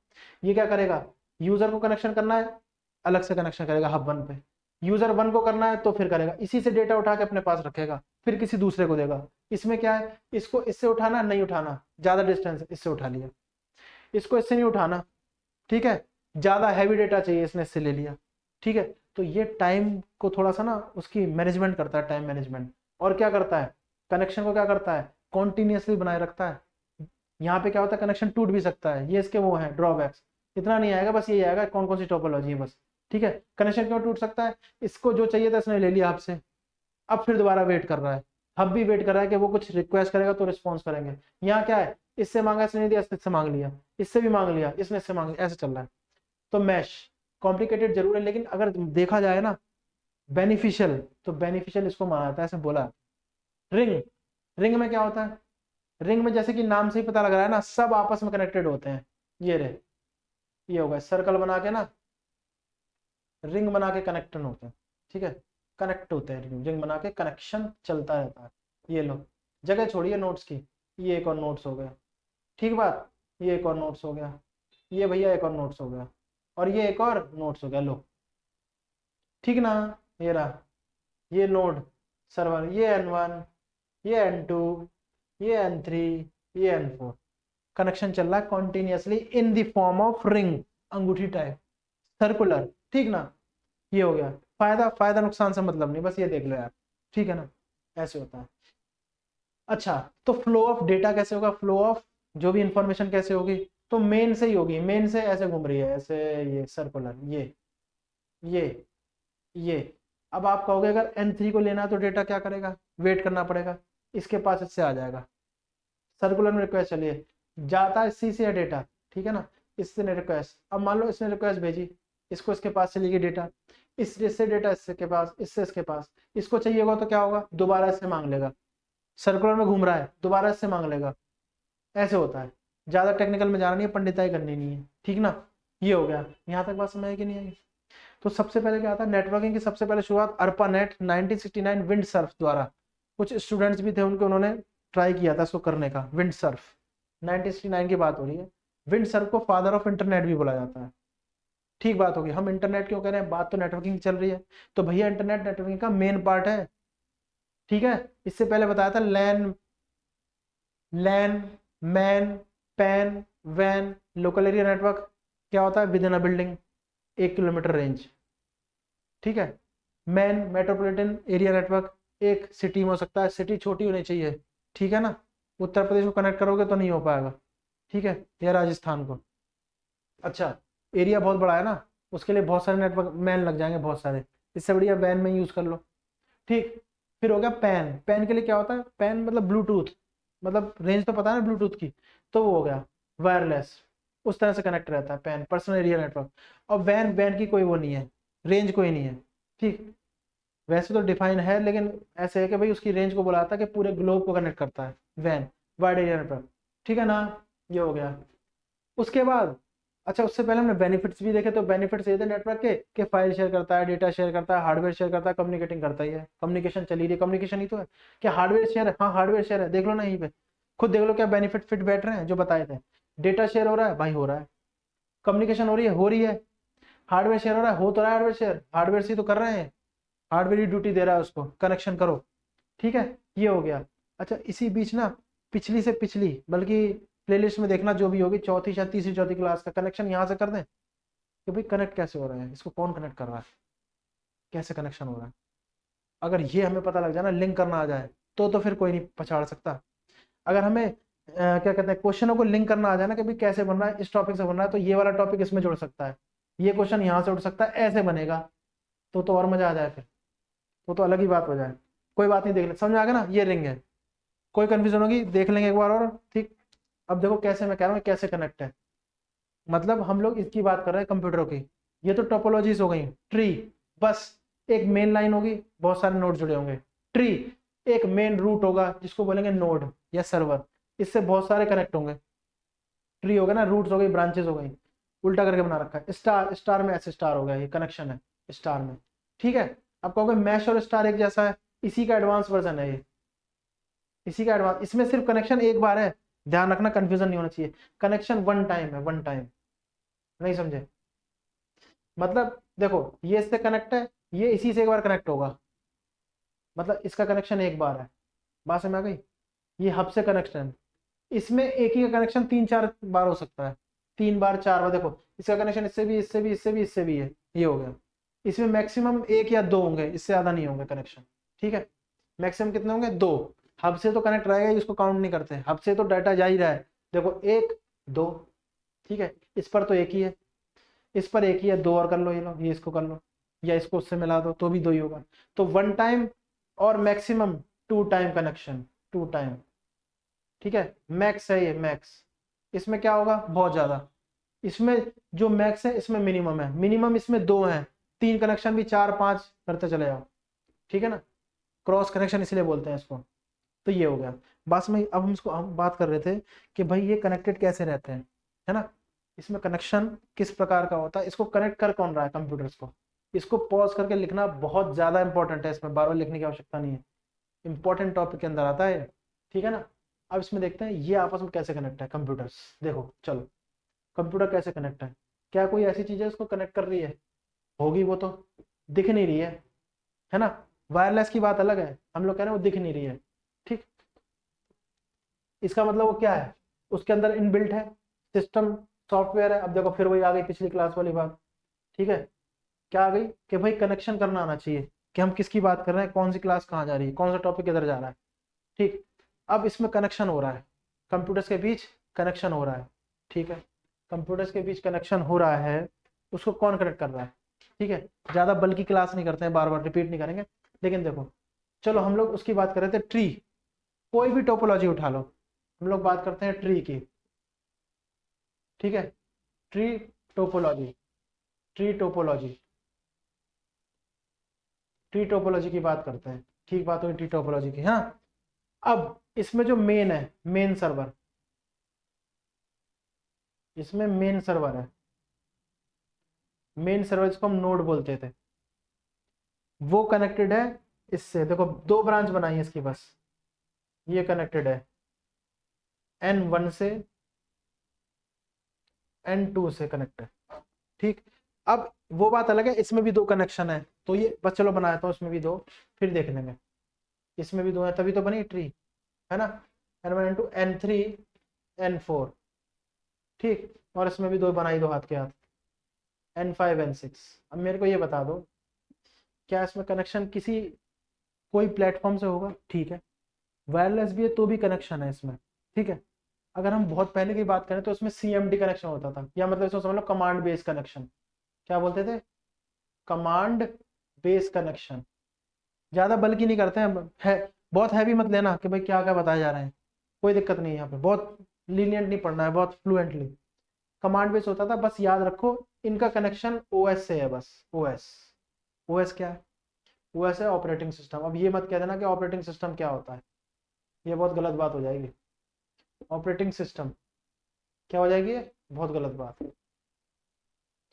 ये क्या करेगा, यूजर को कनेक्शन करना है, अलग से कनेक्शन करेगा हब 1 पे, यूजर 1 को करना है तो फिर करेगा, इसी से डेटा उठा के अपने पास रखेगा, फिर किसी दूसरे को देगा। इसमें क्या है, इसको इससे उठाना नहीं उठाना, ज्यादा डिस्टेंस इससे उठा लिया, इसको इससे नहीं उठाना, ठीक है, ज्यादा हैवी डेटा चाहिए इसने इससे ले लिया, ठीक है। तो ये टाइम को थोड़ा सा ना उसकी मैनेजमेंट करता है, टाइम मैनेजमेंट, और क्या करता है, कनेक्शन को क्या करता है, कॉन्टिन्यूसली बनाए रखता है। यहाँ पे क्या होता है, कनेक्शन टूट भी सकता है, ये इसके वो है ड्रॉबैक्स, इतना नहीं आएगा, बस ये आएगा कौन कौन सी टोपोलॉजी है बस, ठीक है। कनेक्शन क्यों टूट सकता है, इसको जो चाहिए था इसने ले लिया आपसे, अब फिर दोबारा वेट कर रहा है, हब भी वेट कर रहा है कि वो कुछ रिक्वेस्ट करेगा तो रिस्पॉन्स करेंगे। यहाँ क्या है, इससे मांगा इसने नहीं दिया, इससे मांग लिया, इससे भी मांग लिया इसने, इससे मांग लिया, ऐसे चल रहा है। तो मैश कॉम्प्लिकेटेड जरूर है, लेकिन अगर देखा जाए ना बेनिफिशियल, तो बेनिफिशियल इसको माना जाता है, ऐसे बोला। रिंग, रिंग में क्या होता है, रिंग में जैसे कि नाम से ही पता लग रहा है ना, सब आपस में कनेक्टेड होते हैं, ये रहे, ये होगा सर्कल बना के ना, रिंग बना के कनेक्शन होते हैं, ठीक है, कनेक्ट होते हैं, रिंग बना के कनेक्शन चलता रहता है। ये लो, जगह छोड़िए नोट्स की, ये एक और नोट्स हो गया, ठीक बात, ये एक और नोट्स हो गया, ये भैया एक और नोट्स हो गया, और ये एक और नोट्स हो गया, लो ठीक ना, ये रहा, ये नोड सर्वर, ये N1, ये N2, ये N3, ये N4, कनेक्शन चल रहा है continuously in the form of ring, अंगूठी टाइप, सर्कुलर, ठीक ना। ये हो गया। फायदा फायदा नुकसान से मतलब नहीं, बस ये देख लो यार, ठीक है ना, ऐसे होता है। अच्छा, तो फ्लो ऑफ डेटा कैसे होगा, फ्लो ऑफ जो भी इंफॉर्मेशन कैसे होगी, तो मेन से ही होगी, मेन से ऐसे घूम रही है ऐसे, ये सर्कुलर, ये ये अब आप कहोगे अगर N3 को लेना है तो डेटा क्या करेगा, वेट करना पड़ेगा, इसके पास इससे आ जाएगा, सर्कुलर में रिक्वेस्ट चलिए जाता है सी से डेटा, ठीक है ना, इससे ने रिक्वेस्ट, अब मान लो इसने रिक्वेस्ट भेजी, इसको इसके पास चली गई डेटा, इससे डेटा इससे के पास, इससे इसके पास, इसको चाहिए होगा तो क्या होगा, दोबारा इससे मांग लेगा, सर्कुलर में घूम रहा है दोबारा इससे मांग लेगा, ऐसे होता है। ज्यादा टेक्निकल में जाना नहीं है, पंडिताई करनी नहीं है, ठीक ना। ये हो गया, यहाँ तक बात समझ आई कि नहीं आई। तो सबसे पहले क्या था, नेटवर्किंग की सबसे पहले शुरुआत अर्पानेट 1969 विंड सर्फ द्वारा, कुछ स्टूडेंट्स भी थे उनके, उन्होंने ट्राई किया था इसको करने का, विंड सर्फ 1969 की बात हो रही है। विंड सर्फ को फादर ऑफ इंटरनेट भी बोला जाता है। ठीक बात होगी, हम इंटरनेट क्यों कह रहे हैं, बात तो नेटवर्किंग की चल रही है, तो भैया इंटरनेट नेटवर्किंग का मेन पार्ट है, ठीक है। इससे पहले बताया था लैन, लैन, मैन, पैन, वैन, लोकल एरिया नेटवर्क क्या होता है, within a building 1 kilometre range, ठीक है। मैन मेट्रोपॉलिटन एरिया नेटवर्क, एक सिटी में हो सकता है, सिटी छोटी होनी चाहिए, ठीक है ना, उत्तर प्रदेश को कनेक्ट करोगे तो नहीं हो पाएगा, ठीक है, या राजस्थान को। अच्छा, एरिया बहुत बड़ा है ना, उसके लिए बहुत सारे नेटवर्क मैन लग जाएंगे बहुत सारे, इससे बढ़िया वैन में यूज कर लो, ठीक। फिर हो गया पैन, पैन के लिए क्या होता है, पैन मतलब ब्लूटूथ, मतलब रेंज तो पता है ना ब्लूटूथ की, तो वो हो गया वायरलेस, उस तरह से कनेक्ट रहता है पैन, पर्सनल एरिया नेटवर्क। और वैन, वैन की कोई वो नहीं है, रेंज कोई नहीं है, ठीक। वैसे तो डिफाइन है, लेकिन ऐसे है कि भाई उसकी रेंज को बुलाता है कि पूरे ग्लोब को कनेक्ट करता है, वैन, वाइड एरिया नेटवर्क, ठीक है ना। ये हो गया। उसके बाद अच्छा, उससे पहले हमने बेनिफिट्स भी देखे, तो बेनिफिट्स ये थे नेटवर्क के कि फाइल शेयर करता है, डेटा शेयर करता है, हार्डवेयर शेयर करता है, कम्युनिकेटिंग करता ही है, कम्युनिकेशन चली रही है, कम्युनिकेशन ही तो है। क्या हार्डवेयर शेयर है, हाँ हार्डवेयर शेयर है, देख लो ना यहीं पे, खुद देख लो क्या बेनिफिट फिट बैठ रहे हैं जो बताए थे। डेटा शेयर हो रहा है भाई, हो रहा है, कम्युनिकेशन हो रही है, हार्डवेयर शेयर हो रहा है, हो तो रहा है हार्डवेयर शेयर, हार्डवेयर से ही तो कर रहे हैं, हार्डवेयर ही ड्यूटी दे रहा है उसको, कनेक्शन करो, ठीक है। ये हो गया। अच्छा, इसी बीच ना पिछली से पिछली, बल्कि प्लेलिस्ट में देखना जो भी होगी, चौथी शायद तीसरी चौथी क्लास का कनेक्शन यहाँ से कर दें कि भाई कनेक्ट कैसे हो रहा है, इसको कौन कनेक्ट कर रहा है, कैसे कनेक्शन हो रहा है, अगर ये हमें पता लग जाए ना, लिंक करना आ जाए, तो फिर कोई नहीं पछाड़ सकता। अगर हमें क्या कहते हैं, क्वेश्चनों को लिंक करना आ जाए ना कि भाई कैसे बन रहा है, इस टॉपिक से बन रहा है तो ये वाला टॉपिक इसमें जुड़ सकता है, ये क्वेश्चन यहाँ से उठ सकता है, ऐसे बनेगा, तो और मजा आ जाए फिर, तो अलग ही बात हो जाए। कोई बात नहीं, देख ले, समझ आ गया ना, ये रिंग है, कोई कंफ्यूजन होगी देख लेंगे एक बार और, ठीक। अब देखो कैसे, मैं कह रहा हूँ कैसे कनेक्ट है, मतलब हम लोग इसकी बात कर रहे हैं कंप्यूटर की, ये तो टोपोलॉजीज हो गई, ट्री, बस एक मेन लाइन होगी, बहुत सारे नोड जुड़े होंगे, ट्री, एक मेन रूट होगा जिसको बोलेंगे नोड या सर्वर, इससे बहुत सारे कनेक्ट होंगे, ट्री हो गया ना, रूट्स हो गई, ब्रांचेस हो गई, उल्टा करके बना रखा है, स्टार, स्टार में ऐसे स्टार हो गया, ये कनेक्शन है स्टार में, ठीक है। अब कहोगे मैश और स्टार एक जैसा है, इसी का एडवांस वर्जन है ये, इसी का एडवांस, इसमें सिर्फ कनेक्शन एक बार है, ध्यान रखना कंफ्यूजन नहीं होना चाहिए, कनेक्शन वन टाइम है, वन टाइम, नहीं समझे, मतलब देखो ये इससे कनेक्ट है, ये इसी से एक बार कनेक्ट होगा, मतलब इसका कनेक्शन एक बार है, बात समझ आ गई। ये हब से कनेक्शन, इसमें एक ही का कनेक्शन 3-4 बार हो सकता है, 3 बार 4 बार, देखो इसका कनेक्शन इससे भी, इससे भी, इससे भी, इससे भी है, ये हो गया। इसमें मैक्सिमम 1 या 2 होंगे, इससे ज्यादा नहीं होंगे कनेक्शन, ठीक है। मैक्सिमम कितने होंगे, 2। हब से तो कनेक्ट रहेगा ही, उसको काउंट नहीं करते, हब से तो डाटा जा ही रहा है, देखो 1 2, ठीक है, इस पर तो एक ही है, इस पर एक ही है, 2 और कर लो, ये लो, ये इसको कर लो, या इसको उससे मिला दो तो भी 2 ही होगा, तो वन टाइम और मैक्सिमम 2 टाइम कनेक्शन, 2 टाइम, ठीक है, मैक्स है ये, मैक्स। इसमें क्या होगा, बहुत ज्यादा, इसमें जो मैक्स है इसमें मिनिमम है, मिनिमम इसमें 2 है, 3 कनेक्शन भी 4-5 करते चले जाओ, ठीक है ना, क्रॉस कनेक्शन इसलिए बोलते हैं इसको। तो ये हो गया, बस में अब हम बात कर रहे थे कि भाई ये कनेक्टेड कैसे रहते हैं, है ना, इसमें कनेक्शन किस प्रकार का होता है, इसको कनेक्ट कर कौन रहा है, कंप्यूटर्स को, इसको पॉज करके लिखना बहुत ज्यादा इंपॉर्टेंट है, इसमें बार बार लिखने की आवश्यकता नहीं है, इंपॉर्टेंट टॉपिक के अंदर आता है, ठीक है ना। अब इसमें देखते हैं ये आपस में कैसे कनेक्ट है कंप्यूटर्स, देखो चलो, कंप्यूटर कैसे कनेक्ट है, क्या कोई ऐसी चीज है उसको कनेक्ट कर रही है, होगी वो तो, दिख नहीं रही है ना, वायरलेस की बात अलग है, हम लोग कह रहे हैं वो दिख नहीं रही है, ठीक। इसका मतलब वो क्या है, उसके अंदर इनबिल्ट है सिस्टम, सॉफ्टवेयर है, अब देखो फिर वही आ गई पिछली क्लास वाली बात, ठीक है। क्या आ गई कि भाई कनेक्शन करना आना चाहिए कि हम किसकी बात कर रहे हैं, कौन सी क्लास कहाँ जा रही है, कौन सा टॉपिक किधर जा रहा है। ठीक, अब इसमें कनेक्शन हो रहा है, कंप्यूटर्स के बीच कनेक्शन हो रहा है। ठीक है, कंप्यूटर्स के बीच कनेक्शन हो रहा है, उसको कौन कनेक्ट कर रहा है। ठीक है, ज़्यादा बल्कि क्लास नहीं करते हैं, बार बार रिपीट नहीं करेंगे। लेकिन देखो, चलो हम लोग उसकी बात कर रहे थे, ट्री, कोई भी टोपोलॉजी उठा लो, हम लोग बात करते हैं ट्री की। ठीक है, tree topology, tree topology, tree topology की बात करते हैं। ठीक बात हुई ट्री टोपोलॉजी की। हाँ, अब इसमें जो मेन है, मेन सर्वर, इसमें मेन सर्वर है, मेन सर्वर जिसको हम नोड बोलते थे, वो कनेक्टेड है इससे। देखो दो ब्रांच बनाई है इसकी बस, ये कनेक्टेड है N1 से, N2 से कनेक्ट है। ठीक, अब वो बात अलग है, इसमें भी दो कनेक्शन है, तो ये बस चलो बनाया था उसमें भी दो, फिर देख लेंगे। इसमें भी दो है तभी तो बनी ट्री, है ना, N1 N2 N3 N4। ठीक, और इसमें भी दो बनाई, दो हाथ के हाथ, N5 N6। अब मेरे को ये बता दो, क्या इसमें कनेक्शन किसी कोई प्लेटफॉर्म से होगा। ठीक है, वायरलेस भी है तो भी कनेक्शन है इसमें। ठीक है, अगर हम बहुत पहले की बात करें तो इसमें CMD कनेक्शन होता था, या मतलब इसको समझ लो कमांड बेस कनेक्शन। क्या बोलते थे, कमांड बेस कनेक्शन। ज्यादा बल्कि नहीं करते हैं, है बहुत हैवी मत लेना कि भाई क्या क्या बताए जा रहे हैं, कोई दिक्कत नहीं है यहाँ पे, बहुत लीनियंट नहीं पढ़ना है, बहुत फ्लुएंटली। कमांड बेस होता था, बस याद रखो इनका कनेक्शन OS से है बस। OS, OS क्या है, OS है ऑपरेटिंग सिस्टम। अब ये मत कह देना कि ऑपरेटिंग सिस्टम क्या होता है, ये बहुत गलत बात हो जाएगी। ऑपरेटिंग सिस्टम क्या हो जाएगी, ये बहुत गलत बात,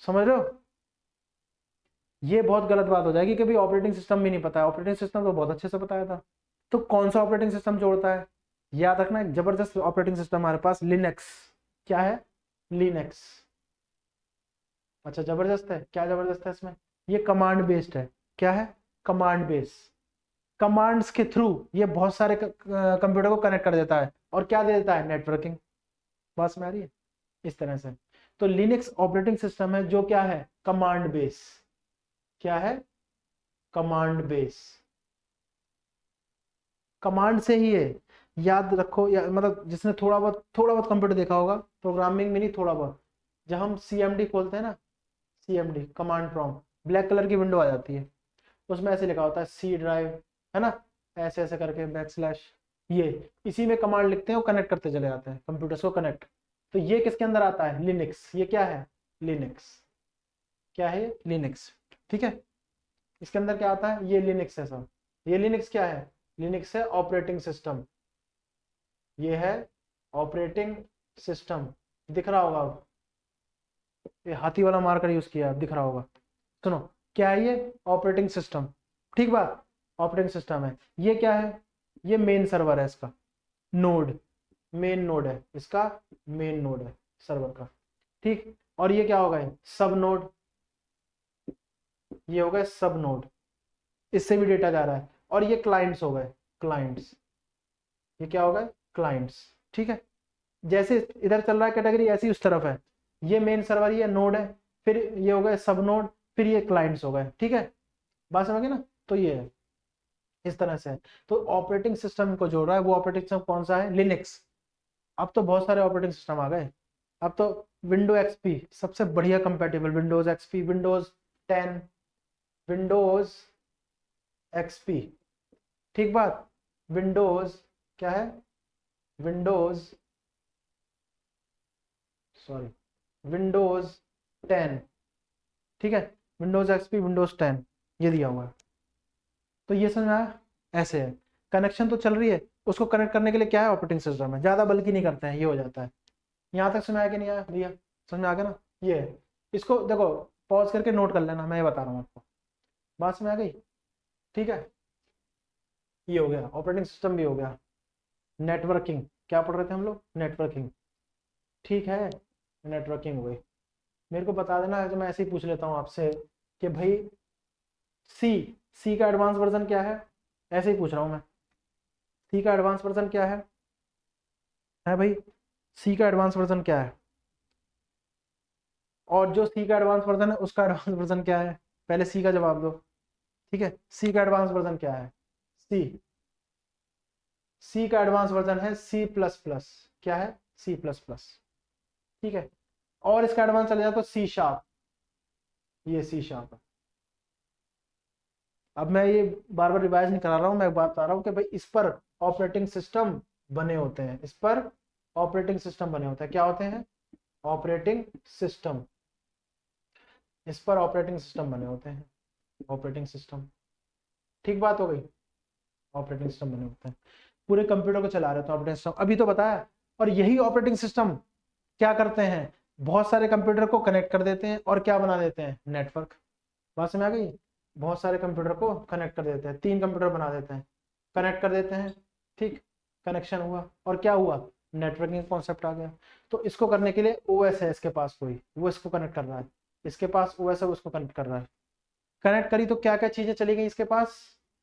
समझ रहे हो, ये बहुत गलत बात हो जाएगी कि भाई ऑपरेटिंग सिस्टम भी नहीं पता है। ऑपरेटिंग सिस्टम तो बहुत अच्छे से बताया था। तो कौन सा ऑपरेटिंग सिस्टम जोड़ता है, याद रखना, एक जबरदस्त ऑपरेटिंग सिस्टम हमारे पास, लिनक्स। क्या है, लिनक्स। अच्छा, जबरदस्त है, क्या जबरदस्त है इसमें, ये कमांड बेस्ड है। क्या है, कमांड बेस, कमांड्स के थ्रू ये बहुत सारे कंप्यूटर को कनेक्ट कर देता है, और क्या दे देता है, नेटवर्किंग। बस में आ रही है, इस तरह से। तो लिनक्स ऑपरेटिंग सिस्टम है जो क्या है, कमांड बेस। क्या है, कमांड बेस, कमांड से ही है, याद रखो। या मतलब जिसने थोड़ा बहुत कंप्यूटर देखा होगा, प्रोग्रामिंग में नहीं, थोड़ा बहुत, जब हम CMD खोलते हैं ना, CMD command prompt, black colour की विंडो आ जाती है, उसमें ऐसे लिखा होता है C ड्राइव, है ना, ऐसे ऐसे करके बैकस्लैश, ये इसी में कमांड लिखते हैं और कनेक्ट करते चले जाते हैं कंप्यूटर्स को कनेक्ट। तो ये किसके अंदर आता है, लिनक्स। ये क्या है, लिनक्स। क्या है, लिनक्स। ठीक है, इसके अंदर क्या आता है, ये लिनक्स है सब। ये लिनक्स क्या है, लिनक्स है ऑपरेटिंग सिस्टम। ये है ऑपरेटिंग सिस्टम, दिख रहा होगा अब, ये हाथी वाला मार्कर यूज किया, दिख रहा होगा। सुनो, क्या है ये, ऑपरेटिंग सिस्टम। ठीक बात, ऑपरेटिंग सिस्टम है। ये क्या है, ये मेन सर्वर है इसका, नोड, मेन नोड है इसका, मेन नोड है सर्वर का। ठीक, और ये क्या होगा, सब नोड, ये हो गए सब नोड, इससे भी डेटा जा रहा है। और ये क्लाइंट्स हो गए, क्लाइंट्स, ये क्या हो गए, क्लाइंट्स। ठीक है, जैसे इधर चल रहा है कैटेगरी, ऐसी उस तरफ है। ये मेन सर्वर, ये नोड है, फिर ये हो गए सब नोड, फिर ये क्लाइंट्स हो गए। ठीक है, बात समझ गए ना, तो ये है, इस तरह से है। तो ऑपरेटिंग सिस्टम को जोड़ रहा है, वो ऑपरेटिंग सिस्टम कौन सा है, लिनक्स। अब तो बहुत सारे ऑपरेटिंग सिस्टम आ गए, अब तो विंडो XP सबसे बढ़िया compatible, Windows XP, Windows 10, Windows XP। ठीक बात, विंडोज क्या है, विंडोज, सॉरी, विंडोज 10। ठीक है, विंडोज XP, विंडोज 10, ये दिया हुआ है। तो ये समझ में आया, ऐसे है, कनेक्शन तो चल रही है, उसको कनेक्ट करने के लिए क्या है, ऑपरेटिंग सिस्टम है, ज्यादा बल्कि नहीं करते हैं, ये हो जाता है। यहाँ तक समझ आया कि नहीं आया भैया, समझ में आ गया ना, ये है। इसको देखो, पॉज करके नोट कर लेना, मैं ये बता रहा हूँ आपको, बात समझ आ गई। ठीक है, ये हो गया, ऑपरेटिंग सिस्टम भी हो गया। नेटवर्किंग, क्या पढ़ रहे थे हम लोग, नेटवर्किंग। ठीक है, नेटवर्किंग हो गई। मेरे को बता देना, जो मैं ऐसे ही पूछ लेता हूँ आपसे कि भाई सी, सी का एडवांस वर्जन क्या है, ऐसे ही पूछ रहा हूँ मैं, सी का एडवांस वर्जन क्या है भाई, सी का एडवांस वर्जन क्या है, और जो सी का एडवांस वर्जन है उसका एडवांस वर्जन क्या है। पहले सी का जवाब दो। ठीक है, सी का एडवांस वर्जन क्या है? सी का एडवांस वर्जन है सी प्लस प्लस। क्या है? C plus plus. ठीक है, और इसका एडवांस चले जाए तो सी शार्प। ये सी शार्प है। अब मैं ये बार बार रिवाइज नहीं करा रहा हूं, मैं बात बता रहा हूं कि भाई इस पर ऑपरेटिंग सिस्टम बने होते हैं, इस पर ऑपरेटिंग सिस्टम बने होते हैं। क्या होते हैं? Operating system. इस पर ऑपरेटिंग सिस्टम बने होते हैं, ऑपरेटिंग सिस्टम। ठीक बात हो गई, ऑपरेटिंग सिस्टम बने होते हैं, पूरे कंप्यूटर को चला रहे थे ऑपरेटिंग सिस्टम, अभी तो बताया। और यही ऑपरेटिंग सिस्टम क्या करते हैं? बहुत सारे कंप्यूटर को कनेक्ट कर देते हैं और क्या बना देते हैं? नेटवर्क। बात समझ आ गई? बहुत सारे कंप्यूटर को कनेक्ट कर देते हैं, 3 कंप्यूटर बना देते हैं, कनेक्ट कर देते हैं। ठीक, कनेक्शन हुआ और क्या हुआ? नेटवर्किंग कॉन्सेप्ट आ गया। तो इसको करने के लिए ओएस है इसके पास कोई, वो इसको कनेक्ट कर रहा है, इसके पास ओएस है, वो इसको कनेक्ट कर रहा है। कनेक्ट करी तो क्या क्या चीजें चली गई इसके पास?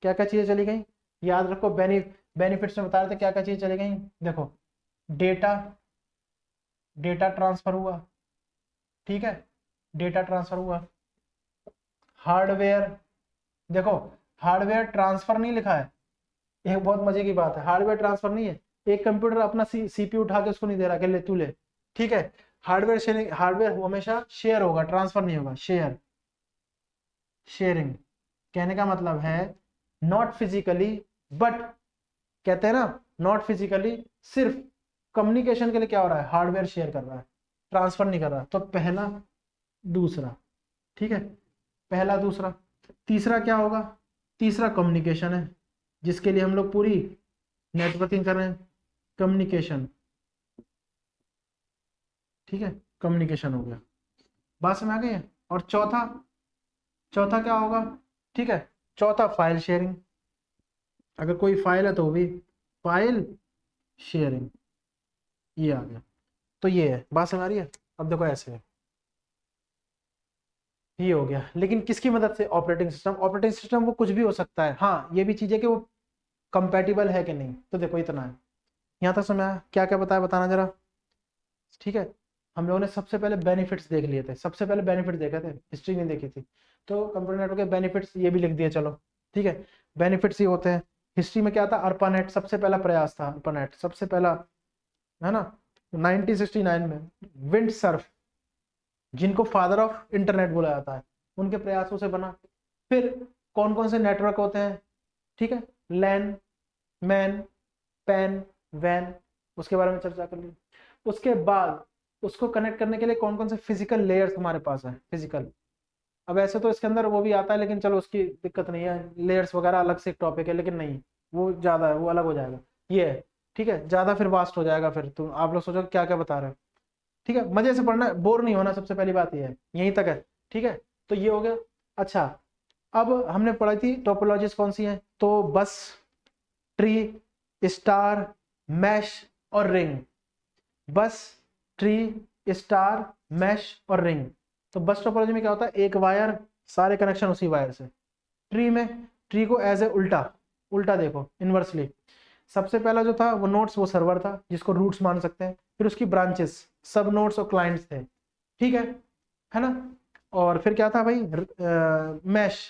क्या क्या चीजें चली गई? याद रखो, बेनिफिट्स में बता रहे थे क्या क्या चीजें चली गई। देखो, डेटा, डेटा ट्रांसफर हुआ। ठीक है, डेटा ट्रांसफर हुआ। हार्डवेयर, देखो हार्डवेयर ट्रांसफर नहीं लिखा है, एक बहुत मजे की बात है, हार्डवेयर ट्रांसफर नहीं है। एक कंप्यूटर अपना सीपीयू उठा के उसको नहीं दे रहा कि ले तू ले। ठीक है, हार्डवेयर शेयरिंग, हार्डवेयर हमेशा शेयर होगा, ट्रांसफर नहीं होगा। शेयर, शेयरिंग कहने का मतलब है नॉट फिजिकली बट, कहते हैं ना नॉट फिजिकली, सिर्फ कम्युनिकेशन के लिए क्या हो रहा है? हार्डवेयर शेयर कर रहा है, ट्रांसफर नहीं कर रहा। तो पहला दूसरा, ठीक है, पहला दूसरा। तीसरा क्या होगा? तीसरा कम्युनिकेशन है, जिसके लिए हम लोग पूरी नेटवर्किंग कर रहे हैं, कम्युनिकेशन। ठीक है, कम्युनिकेशन हो गया, बात समझ आ गई है। और चौथा, चौथा क्या होगा? ठीक है, चौथा फाइल शेयरिंग। अगर कोई फाइल है तो वो भी फाइल शेयरिंग, ये आ गया। तो ये है, बात समझ आ रही है? अब देखो ऐसे है, ये हो गया, लेकिन किसकी मदद से? Operating system. ऑपरेटिंग सिस्टम वो कुछ भी हो सकता है, हाँ ये भी चीज है कि वो कंपैटिबल है कि नहीं। तो देखो इतना है, यहाँ तक समझ आया? क्या क्या बताया, बताना जरा। ठीक है, हम लोगों ने सबसे पहले बेनिफिट्स देख लिए थे, सबसे पहले बेनिफिट देखे थे, हिस्ट्री नहीं देखी थी। तो कंप्यूटर नेटवर्क के बेनिफिट्स ये भी लिख दिए, चलो ठीक है। बेनिफिट्स ये होते हैं, हिस्ट्री में क्या था? अर्पानेट सबसे पहला प्रयास था, अर्पानेट सबसे पहला, है ना, 1969 में। विंड सर्फ, जिनको फादर ऑफ इंटरनेट बोला जाता है, उनके प्रयासों से बना। फिर कौन कौन से नेटवर्क होते हैं? ठीक है, लैन, मैन, पैन, वैन, उसके बारे में चर्चा कर ली। उसके बाद उसको कनेक्ट करने के लिए कौन कौन से फिजिकल लेयर्स हमारे पास है? फिजिकल, अब ऐसे तो इसके अंदर वो भी आता है, लेकिन चलो उसकी दिक्कत नहीं है, लेयर्स वगैरह अलग से एक टॉपिक है, लेकिन नहीं वो ज्यादा है, वो अलग हो जाएगा। ये है, ठीक है, ज्यादा फिर वास्ट हो जाएगा, फिर तो आप लोग सोचो क्या क्या बता रहे हो। ठीक है, मजे से पढ़ना, बोर नहीं होना, सबसे पहली बात ये है, यहीं तक है। ठीक है, तो ये हो गया। अच्छा, अब हमने पढ़ी थी टोपोलॉजीज कौन सी हैं, तो बस, ट्री, स्टार, मैश और रिंग। बस, ट्री, स्टार, मैश और रिंग। तो बस टोपोलॉजी में क्या होता है? एक वायर, सारे कनेक्शन उसी वायर से। ट्री में, ट्री को एज ए उल्टा, उल्टा देखो, इनवर्सली। सबसे पहला जो था वो नोड्स, वो सर्वर था जिसको रूट्स मान सकते हैं। फिर उसकी ब्रांचेस, सब नोड्स और क्लाइंट्स थे। ठीक है ना। और फिर क्या था भाई? मैश,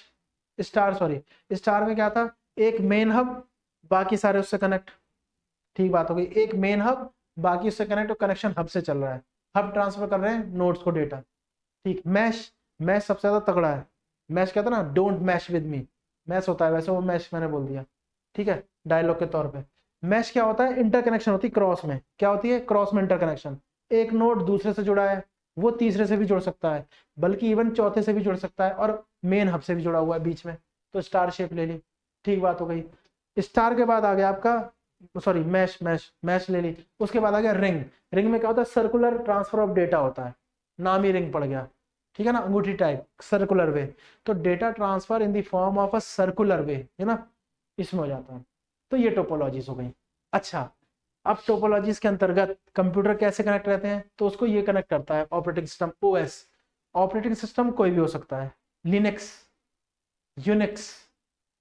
स्टार, सॉरी, स्टार में क्या था? एक मेन हब, बाकी सारे उससे कनेक्ट। ठीक बात हो गई, एक मेन हब, बाकी उससे कनेक्ट, और कनेक्शन हब से चल रहा है, हब ट्रांसफर कर रहे हैं नोड्स को डेटा। ठीक, मैश, मैश सबसे ज्यादा तगड़ा है। मैश कहता है ना, don't mesh with me, mesh होता है, वैसे वो मैश मैंने बोल दिया, ठीक है, डायलॉग के तौर पे। मैश क्या होता है? इंटरकनेक्शन होती है क्रॉस में, क्या होती है? क्रॉस में इंटरकनेक्शन। एक नोड दूसरे से जुड़ा है, वो तीसरे से भी जुड़ सकता है, बल्कि इवन चौथे से भी जुड़ सकता है, और मेन हब से भी जुड़ा हुआ है बीच में, तो स्टार शेप ले ली। ठीक बात हो गई। स्टार के बाद आ गया आपका, सॉरी, मैश, मैश, मैश ले ली। उसके बाद आ गया रिंग। रिंग में क्या होता है? सर्कुलर ट्रांसफर ऑफ डेटा होता है, नाम ही रिंग पड़ गया। ठीक है ना, अंगूठी टाइप, सर्कुलर वे। तो data transfer in the form of a circular way, है ना, इसमें हो जाता है। तो ये टोपोलॉजीज हो गई। अच्छा, अब टोपोलॉजीज के अंतर्गत कंप्यूटर कैसे कनेक्ट रहते हैं? तो उसको ये कनेक्ट करता है operating system, OS. Operating system कोई भी हो सकता है, Linux, Unix,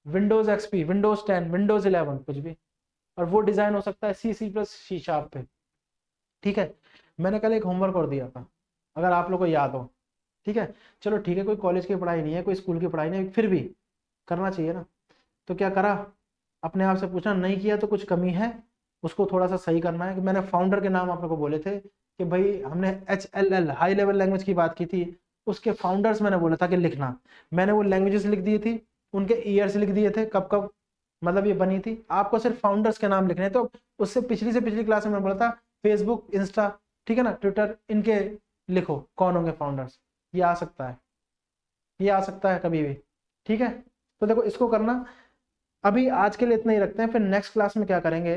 Windows XP, Windows 10, Windows 11, कुछ भी। और वो डिजाइन हो सकता है C++, C# पे। ठीक है, मैंने कल एक होमवर्क और दिया था, अगर आप लोग को याद हो, ठीक है, चलो ठीक है, कोई कॉलेज की पढ़ाई नहीं है, कोई स्कूल की पढ़ाई नहीं, फिर भी करना चाहिए ना। तो क्या करा, अपने आप से पूछना नहीं किया तो कुछ कमी है, उसको थोड़ा सा सही करना है। कि मैंने फाउंडर के नाम आप लोग को बोले थे कि भाई हमने HLL हाई लेवल लैंग्वेज की बात की थी, उसके फाउंडर्स मैंने बोला था कि लिखना, मैंने वो लैंग्वेजेस लिख दी थी, उनके ईयर्स लिख दिए थे, कब कब मतलब ये बनी थी। आपको सिर्फ फाउंडर्स के नाम लिखने हैं। तो उससे पिछली से पिछली क्लास में मैंने बोला था फेसबुक, इंस्टा, ठीक है ना, ट्विटर, इनके लिखो कौन होंगे फाउंडर्स, ये आ सकता है, ये आ सकता है कभी भी, ठीक है। तो देखो इसको करना, अभी आज के लिए इतना ही रखते हैं, फिर नेक्स्ट क्लास में क्या करेंगे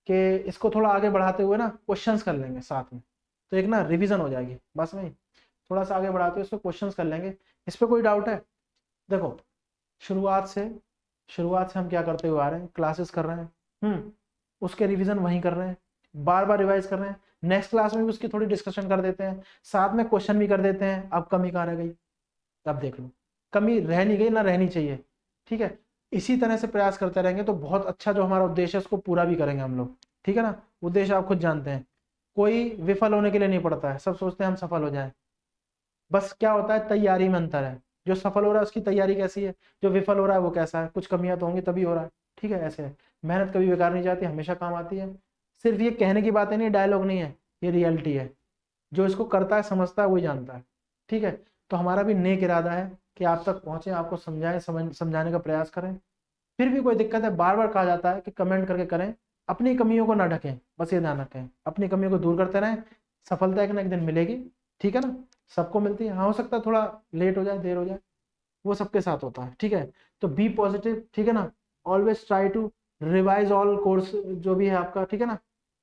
कि इसको थोड़ा आगे बढ़ाते हुए ना क्वेश्चंस कर लेंगे साथ में, तो एक ना रिवीजन हो जाएगी बस में, थोड़ा सा आगे बढ़ाते हुए इसको क्वेश्चंस कर लेंगे। इस पर कोई डाउट है? देखो शुरुआत से हम क्या करते हुए आ रहे हैं, क्लासेस कर रहे हैं, उसके रिवीजन वहीं कर रहे हैं, बार बार रिवाइज कर रहे हैं, नेक्स्ट क्लास में भी उसकी थोड़ी डिस्कशन कर देते हैं, साथ में क्वेश्चन भी कर देते हैं। अब कमी कहाँ रह गई, अब देख लो, कमी रह नहीं गई ना रहनी चाहिए, ठीक है। इसी तरह से प्रयास करते रहेंगे तो बहुत अच्छा जो हमारा उद्देश्य है उसको पूरा भी करेंगे हम लोग, ठीक है ना। उद्देश्य आप खुद जानते हैं, कोई विफल होने के लिए नहीं पड़ता है, सब सोचते हैं हम सफल हो जाएं, बस क्या होता है तैयारी में अंतर है, जो सफल हो रहा है उसकी तैयारी कैसी है, जो विफल हो रहा है वो कैसा है, कुछ कमियां तो होंगी तभी हो रहा है, ठीक है। ऐसे है, मेहनत कभी बेकार नहीं जाती, हमेशा काम आती है। सिर्फ ये कहने की बातें नहीं, डायलॉग नहीं है, ये रियलिटी है, जो इसको करता है समझता है वही जानता है, ठीक है। तो हमारा भी नेक इरादा है कि आप तक पहुंचे, आपको समझाएं, समझाने का प्रयास करें। फिर भी कोई दिक्कत है, बार बार कहा जाता है कि कमेंट करके करें, अपनी कमियों को ना ढकें, बस ये ध्यान रखें, अपनी कमियों को दूर करते रहें, सफलता एक ना एक दिन मिलेगी, ठीक है ना। सबको मिलती है, हाँ हो सकता है थोड़ा लेट हो जाए, देर हो जाए, वो सबके साथ होता है, ठीक है। तो बी पॉजिटिव, ठीक है ना, always try to revise all course जो भी है आपका, ठीक है ना,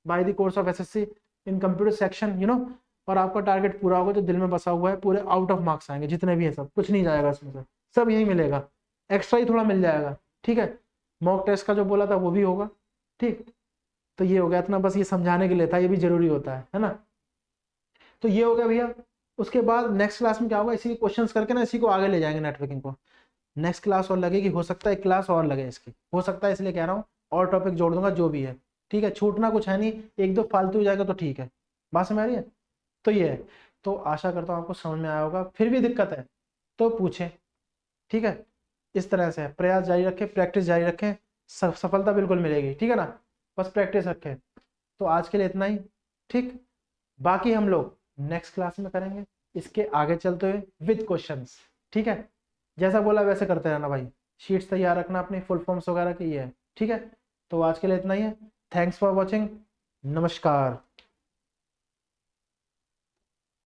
by the course of SSC in computer section, और आपका टारगेट पूरा होगा जो दिल में बसा हुआ है, पूरे आउट ऑफ मार्क्स आएंगे जितने भी है, सब कुछ नहीं जाएगा इसमें से, सब यही मिलेगा, एक्स्ट्रा ही थोड़ा मिल जाएगा, ठीक है। मॉक टेस्ट का जो बोला था वो भी होगा, ठीक। तो ये हो गया इतना, बस ये समझाने के लिए था, ये भी जरूरी होता है ना। तो ये हो गया भैया। उसके बाद नेक्स्ट क्लास में क्या होगा, इसी क्वेश्चंस करके ना इसी को आगे ले जाएंगे नेटवर्किंग को। नेक्स्ट क्लास और लगेगी, हो सकता है एक क्लास और लगे इसकी, हो सकता है, इसलिए कह रहा हूँ, और टॉपिक जोड़ दूंगा जो भी है, ठीक है। छूटना कुछ है नहीं, एक दो फालतू हो जाएगा तो ठीक है, बात समझ आ रही है। तो ये है, तो आशा करता हूँ आपको समझ में आया होगा, फिर भी दिक्कत है तो पूछें, ठीक है। इस तरह से प्रयास जारी रखें, प्रैक्टिस जारी रखें, सफलता बिल्कुल मिलेगी, ठीक है ना, बस प्रैक्टिस रखें। तो आज के लिए इतना ही, ठीक। बाकी हम लोग नेक्स्ट क्लास में करेंगे इसके आगे चलते हुए विद क्वेश्चंस, ठीक है। जैसा बोला वैसे करते रहना भाई, शीट्स तैयार रखना अपनी, फुल फॉर्म्स वगैरह की, ये है, ठीक है। तो आज के लिए इतना ही है, थैंक्स फॉर वॉचिंग, नमस्कार।